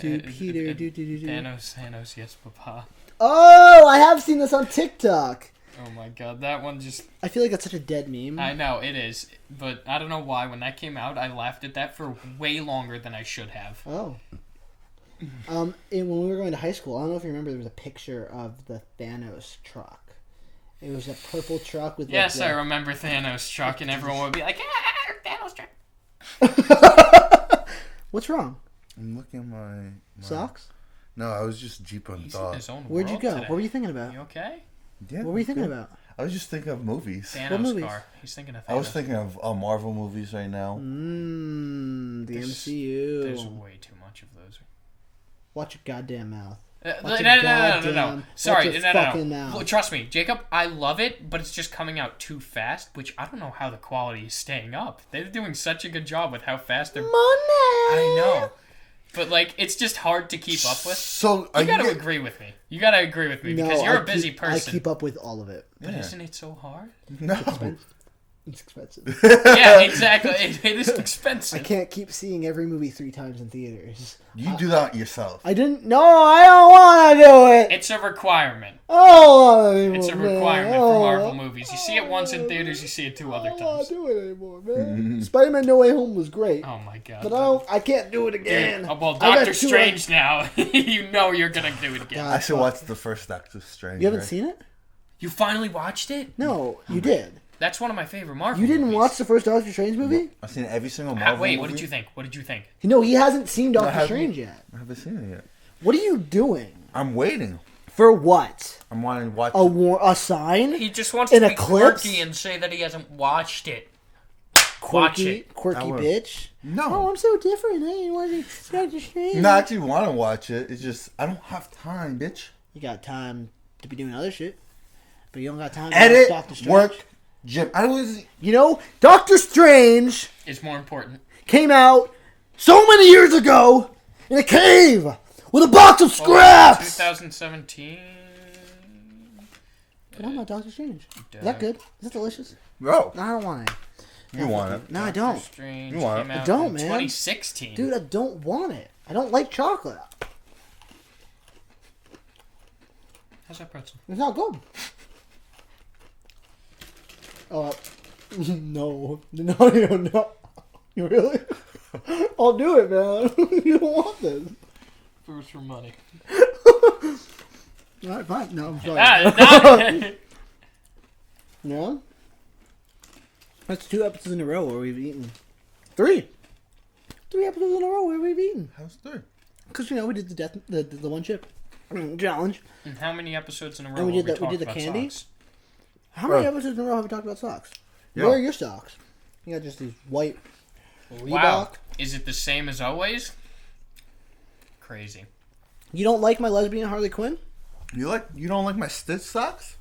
Thanos, yes, Papa. Oh, I have seen this on TikTok. Oh my God, that one just... I feel like that's such a dead meme. I know, it is. But I don't know why. When that came out, I laughed at that for way longer than I should have. Oh. When we were going to high school, I don't know if you remember, there was a picture of the Thanos truck. It was a purple truck with... Yes, I remember Thanos truck, and everyone would be like, Thanos truck. What's wrong? I'm looking at my... Socks? No, I was just deep on thought. Where'd you go? Today. What were you thinking about? You okay? Yeah, what were you thinking about? I was just thinking of movies. Thanos what movies? car. He's thinking of Thanos. I was thinking of Marvel movies right now. The MCU. There's way too much of those. Watch your goddamn mouth. No. Sorry, no. Well, trust me, Jacob, I love it, but it's just coming out too fast, which I don't know how the quality is staying up. They're doing such a good job with how fast they're... Money! I know. But, like, it's just hard to keep up with. So, you gotta agree with me. You gotta agree with me, because you're a busy person. I keep up with all of it. But isn't it so hard? No. It's expensive. Yeah, exactly. It is expensive. I can't keep seeing every movie 3 times in theaters. You do that yourself. I don't want to do it. It's a requirement. It's a requirement for Marvel movies. You see it once in theaters, you see it 2 other times. I don't want to do it anymore, man. Spider-Man No Way Home was great. Oh my God. But I can't do it again. Dude, well, Doctor Strange now. You know you're going to do it again. I should watch the first Doctor Strange. You haven't seen it? You finally watched it? No, you did. That's one of my favorite Marvel movies. You didn't movies. watch the first Doctor Strange movie? I've seen every single Marvel movie. What did you think? What did you think? No, he hasn't seen Doctor Strange yet. I haven't seen it yet. What are you doing? I'm waiting. For what? I'm wanting to watch a sign? He just wants to be quirky and say that he hasn't watched it. Quirky bitch? No. Oh, I'm so different. I ain't watching Doctor Strange. No, I actually want to watch it. It's just, I don't have time, bitch. You got time to be doing other shit. But you don't got time to edit, watch Doctor Strange. Work, gym. Doctor Strange is more important. Came out so many years ago in a cave with a box of scraps. 2017. But I'm not Doctor Strange. Is that good? Is that delicious? No. I don't want it. You want it. No, I don't. Strange You want it. came out I don't, in man. 2016. Dude, I don't want it. I don't like chocolate. How's that pretzel? It's not good. No. No. You really? I'll do it, man. You don't want this. First for money. Alright, fine. No, I'm sorry. No? That's 2 episodes in a row where we've eaten. 3 episodes in a row where we've eaten. How's 3? Because, we did the one chip challenge. And how many episodes in a row And we did talked the about candy? socks? How many episodes in a row have we talked about socks? Yeah. Where are your socks? You got just these white Reebok. Wow. Is it the same as always? Crazy. You don't like my lesbian Harley Quinn? You don't like my Stitch socks?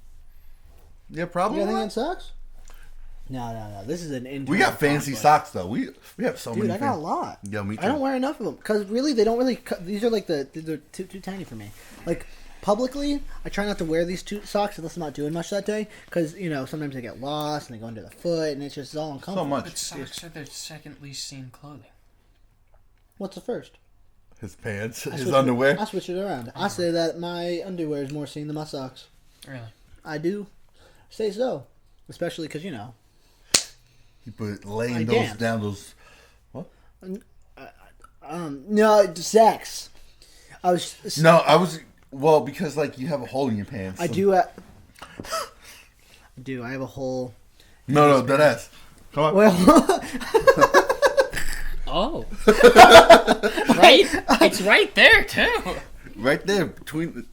Yeah, probably. You got anything on socks? No. This is an internal We got fancy conflict. socks though. We have so Dude, many. I got a lot. Yeah, me too. I don't wear enough of them because really they don't really. These are like they're too tiny for me. Like publicly, I try not to wear these 2 socks unless I'm not doing much that day because sometimes they get lost and they go into the foot and it's just all uncomfortable. So much. But socks are their second least seen clothing. What's the first? His pants, I his switch underwear. I switch it around. I say that my underwear is more seen than my socks. Really? I do say so, especially because You put laying I those dance. down those. What? no sex. I was No, I was because you have a hole in your pants. I so- do. I do. I have a whole. No, that ass. Come on. Well, Oh. Right? It's right there, too. Right there between.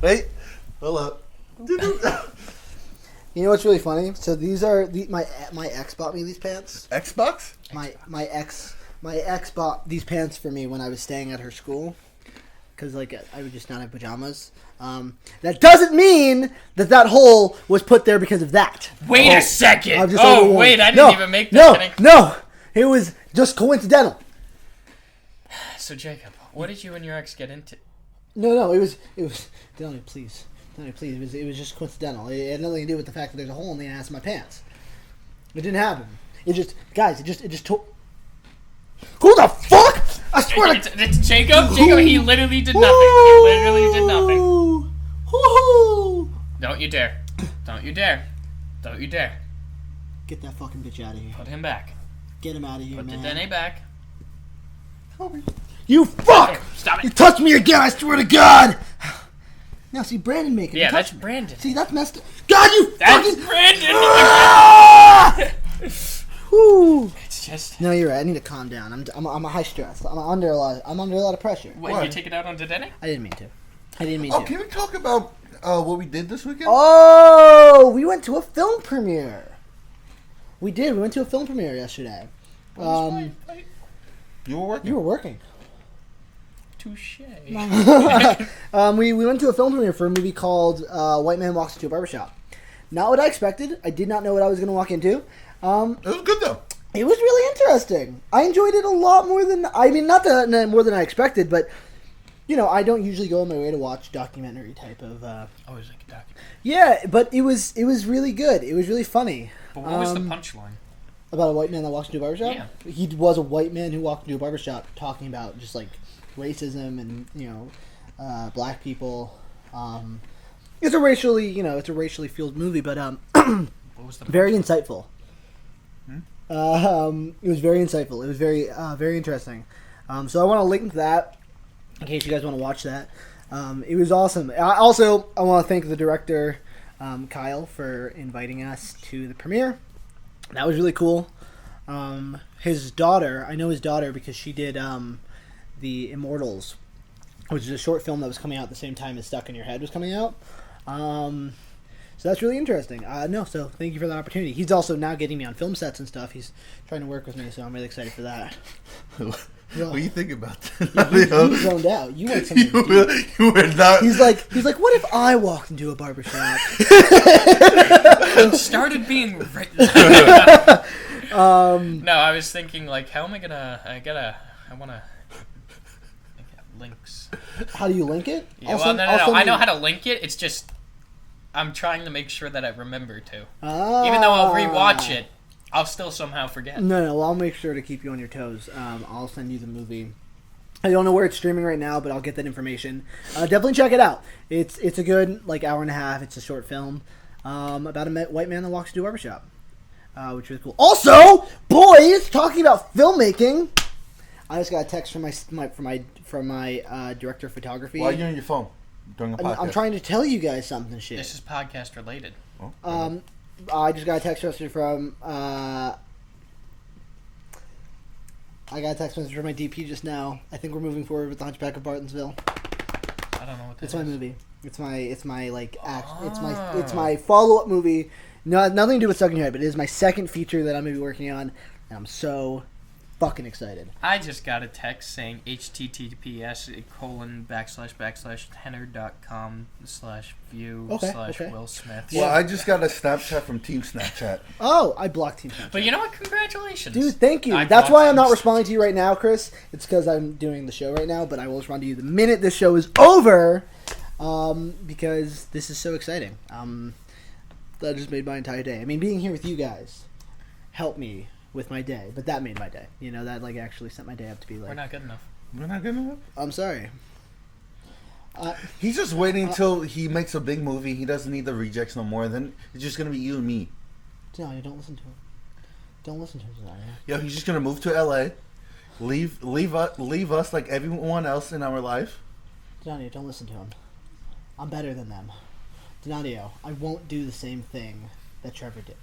Wait, hold up. you know what's really funny? So these are my ex bought me these pants. Xbox? My ex bought these pants for me when I was staying at her school because I would just not have pajamas. That doesn't mean that hole was put there because of that. Wait a second. I'm just Oh, overwhelmed. wait, I didn't even make that connection. No, it was just coincidental. So, Jacob, what did you and your ex get into? No, it was. Donadio, please. It was just coincidental. It had nothing to do with the fact that there's a hole in the ass of my pants. It didn't happen. It just told. Who the fuck? I swear to. It's Jacob. Jacob, he literally did nothing. He literally did nothing. Woo-hoo. Don't you dare. Don't you dare. Don't you dare. Get that fucking bitch out of here. Put him back. Get him out of here, Put the man. DNA back. You fuck! Stop You it. touched me again, I swear to God! Now see, Brandon making Yeah, me that's touch me. Brandon. See, that's messed up. God, you That's fucking... Brandon. Ah! Whew. It's just... No, you're right. I need to calm down. I'm high stress. I'm under a lot of pressure. Wait, What? you take it out on Dene? I didn't mean to. Oh, can we talk about what we did this weekend? Oh, we went to a film premiere. We did. We went to a film premiere yesterday. You were working. You were working. Touche. We went to a film premiere for a movie called White Man Walks Into a Barbershop. Not what I expected. I did not know what I was going to walk into. It was good though. It was really interesting. I enjoyed it a lot more than... I mean, not that more than I expected, but... I don't usually go on my way to watch documentary type of... Always like a documentary. Yeah, but it was really good. It was really funny. But what was the punchline? About a white man that walks into a barbershop? Yeah. He was a white man who walked into a barbershop talking about just, racism and, black people. It's a racially fueled movie, but, What was the very insightful. It was very insightful. It was very, very interesting. So I want to link that in case you guys want to watch that. It was awesome. I want to thank the director, Kyle, for inviting us to the premiere. That was really cool. His daughter, I know his daughter because she did The Immortals, which is a short film that was coming out at the same time as Stuck in Your Head was coming out. So that's really interesting. So thank you for that opportunity. He's also now getting me on film sets and stuff. He's trying to work with me, so I'm really excited for that. What do you think about that? You zoned out. You went something deep. You were not. He's like, what if I walked into a barbershop? It started being written. No, I was thinking, how am I gonna... I wanna... links. How do you link it? Yeah, no. I know how to link it. It's just... I'm trying to make sure that I remember to. Ah. Even though I'll rewatch it, I'll still somehow forget. No, well, I'll make sure to keep you on your toes. I'll send you the movie. I don't know where it's streaming right now, but I'll get that information. Definitely check it out. It's a good, like, hour and a half. It's a short film about a white man that walks into a barbershop, which is cool. Also, boys, talking about filmmaking, I just got a text from my director of photography. Why are you on your phone during a podcast? I'm trying to tell you guys something. Shit. This is podcast related. Oh, I just got a text message from I got a text message from my DP just now. I think we're moving forward with The Hunchback of Bartonsville. I don't know what that It's is. my movie. It's my like act. It's my follow up movie. No, nothing to do with Stuck in Your Head, but it is my second feature that I'm gonna be working on, and I'm so fucking excited. I just got a text saying https://tenor.com/view/Will Smith. Well, I just got a Snapchat from Team Snapchat. Oh, I blocked Team Snapchat. But you know what? Congratulations. Dude, thank you. I That's why I'm not blocked responding to you right now, Chris. It's because I'm doing the show right now, but I will respond to you the minute this show is over, because this is so exciting. That just made my entire day. I mean, being here with you guys helped me with my day, but that made my day. You know, that like actually set my day up to be like... We're not good enough. We're not good enough? I'm sorry. He's just waiting until he makes a big movie. He doesn't need the rejects no more. Then it's just going to be you and me. Donadio, don't listen to him. Don't listen to him, Donadio. Yo, he's just going to move to L.A., leave us like everyone else in our life. Donadio, don't listen to him. I'm better than them. Donadio, I won't do the same thing that Trevor did.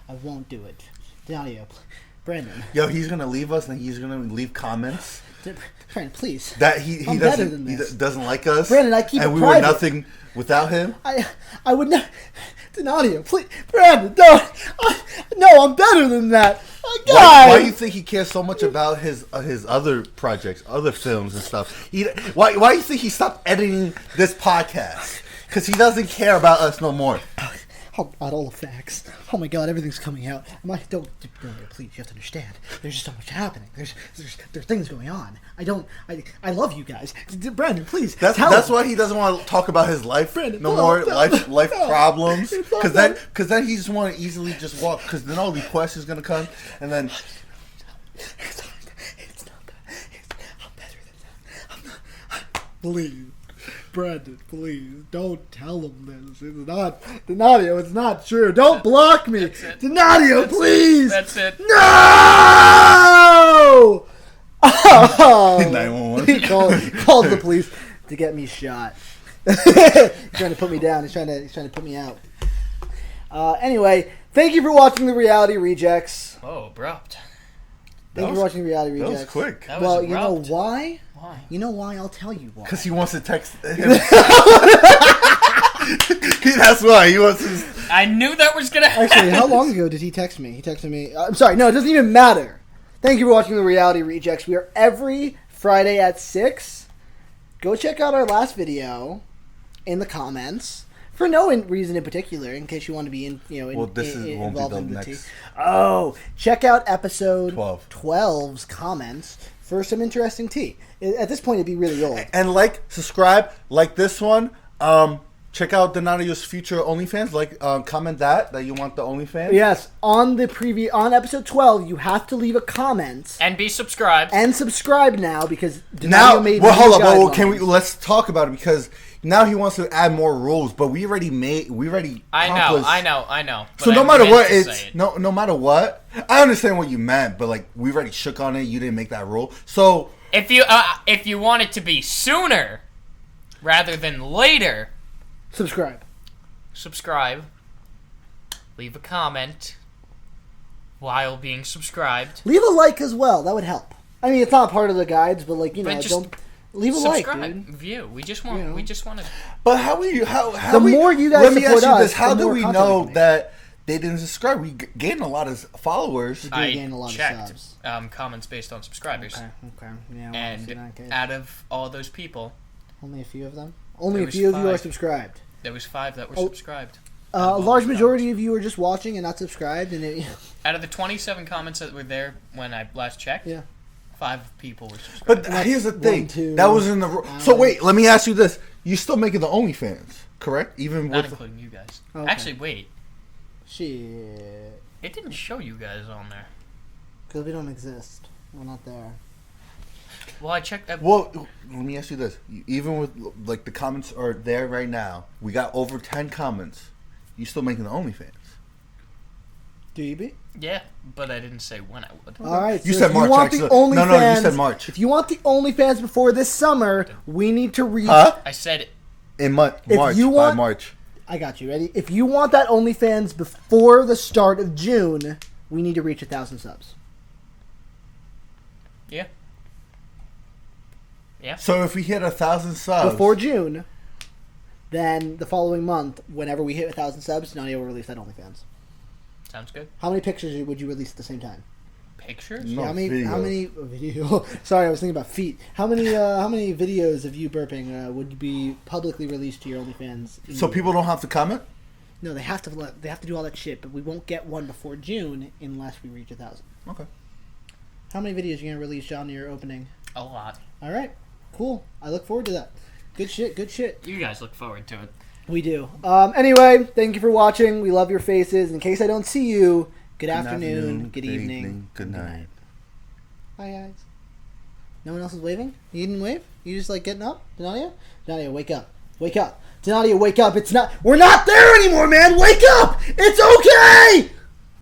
I won't do it. Donadio, Brandon. Yo, he's going to leave us and he's going to leave comments. Brandon, please. That he better than doesn't this. doesn't like us. Brandon, I keep it and we private. were nothing without him. I would not. Donadio, please. Brandon, don't. No, I'm better than that. Why do you think he cares so much about his other projects, other films and stuff? Why do you think he stopped editing this podcast? Because he doesn't care about us no more. How about all the facts? Oh my God, everything's coming out. Don't, please. You have to understand. There's just so much happening. There's things going on. I love you guys. Brandon, please. That's why he doesn't want to talk about his life no more. Life problems. Because then he just want to easily just walk. Because then all the questions gonna come, and then. It's not that. I'm better than that. I'm not. Please. Brandon, please, don't tell him this. It's not, Donadio, it's not true. Don't block me. Donadio, please. That's it. No! Oh! 911. He called the police to get me shot. He's trying to put me down. He's trying to put me out. Anyway, thank you for watching the Reality Rejects. Oh, abrupt. Thank you for watching the Reality Rejects. That was quick. That was Well, abrupt. you know why? Why? You know why? I'll tell you why. Because he wants to text him. That's why he wants to. I knew that was gonna happen. Actually, how long ago did he text me? He texted me. I'm sorry. No, it doesn't even matter. Thank you for watching the Reality Rejects. We are every Friday at 6. Go check out our last video in the comments for no reason in particular, in case you want to be won't be the next. Oh, check out episode 12. 12's comments for some interesting tea. At this point, it'd be really old. And subscribe, like this one. Check out Donadio's future OnlyFans. Comment that you want the OnlyFans. Yes, on episode 12, you have to leave a comment And be subscribed. and subscribe now because Donadio made hold new up. guidelines. Let's talk about it because now he wants to add more rules, but we already I know. So but no I matter meant what, to it's say it. no matter what. I understand what you meant, but we already shook on it. You didn't make that rule, so If you want it to be sooner rather than later, subscribe, leave a comment while being subscribed. Leave a like as well. That would help. I mean, it's not part of the guides, but just don't leave a like, Subscribe, dude. view. We just want to. But more you guys let me ask support you us, this: how the do more we content we know can make. that they didn't subscribe? We gained a lot of followers. I gain a lot of checked subs. comments based on subscribers, Okay. Yeah, well, and in that case. out of all those people, Only a few of them? Only There a was few of you are 5. subscribed. there was 5 that were Oh. subscribed. A large majority of you are just watching and not subscribed. And Out of the 27 comments that were there when I last checked, yeah. 5 people were subscribed. But here's the thing. 1, 2, that was in the... So wait, let me ask you this. You still making the OnlyFans, correct? Even Not with... including you guys. Okay. Actually, wait. Shit. It didn't show you guys on there. Because we don't exist. We're not there. Well, I checked that. Well, let me ask you this. Even with, like, the comments are there right now. We got over 10 comments. You still making the OnlyFans? Do you be? Yeah, but I didn't say when I would. All right. You so said if March, you want actually. the OnlyFans, No, you said March. If you want the OnlyFans before this summer, we need to reach... Huh? I said In March, you by want- March. I got you. Ready? If you want that OnlyFans before the start of June, we need to reach 1,000 subs. yeah. Yeah. So if we hit 1,000 subs... Before June, then the following month, whenever we hit 1,000 subs, Donadio will release that OnlyFans. Sounds good. How many pictures would you release at the same time? Pictures? No, How video. many video? Sorry, I was thinking about feet. How many videos of you burping would be publicly released to your OnlyFans? So people don't have to comment? No, they have to do all that shit, but we won't get one before June unless we reach 1,000. Okay. How many videos are you gonna release, John? Your opening? A lot. All right, cool. I look forward to that. Good shit. Good shit. You guys look forward to it. We do. Anyway, thank you for watching. We love your faces. In case I don't see you, good afternoon, good evening, good night. Bye, guys. No one else is waving? You didn't wave? You just like getting up? Donadio? Donadio, wake up. Wake up. Donadio, wake up. We're not there anymore, man. Wake up. It's okay.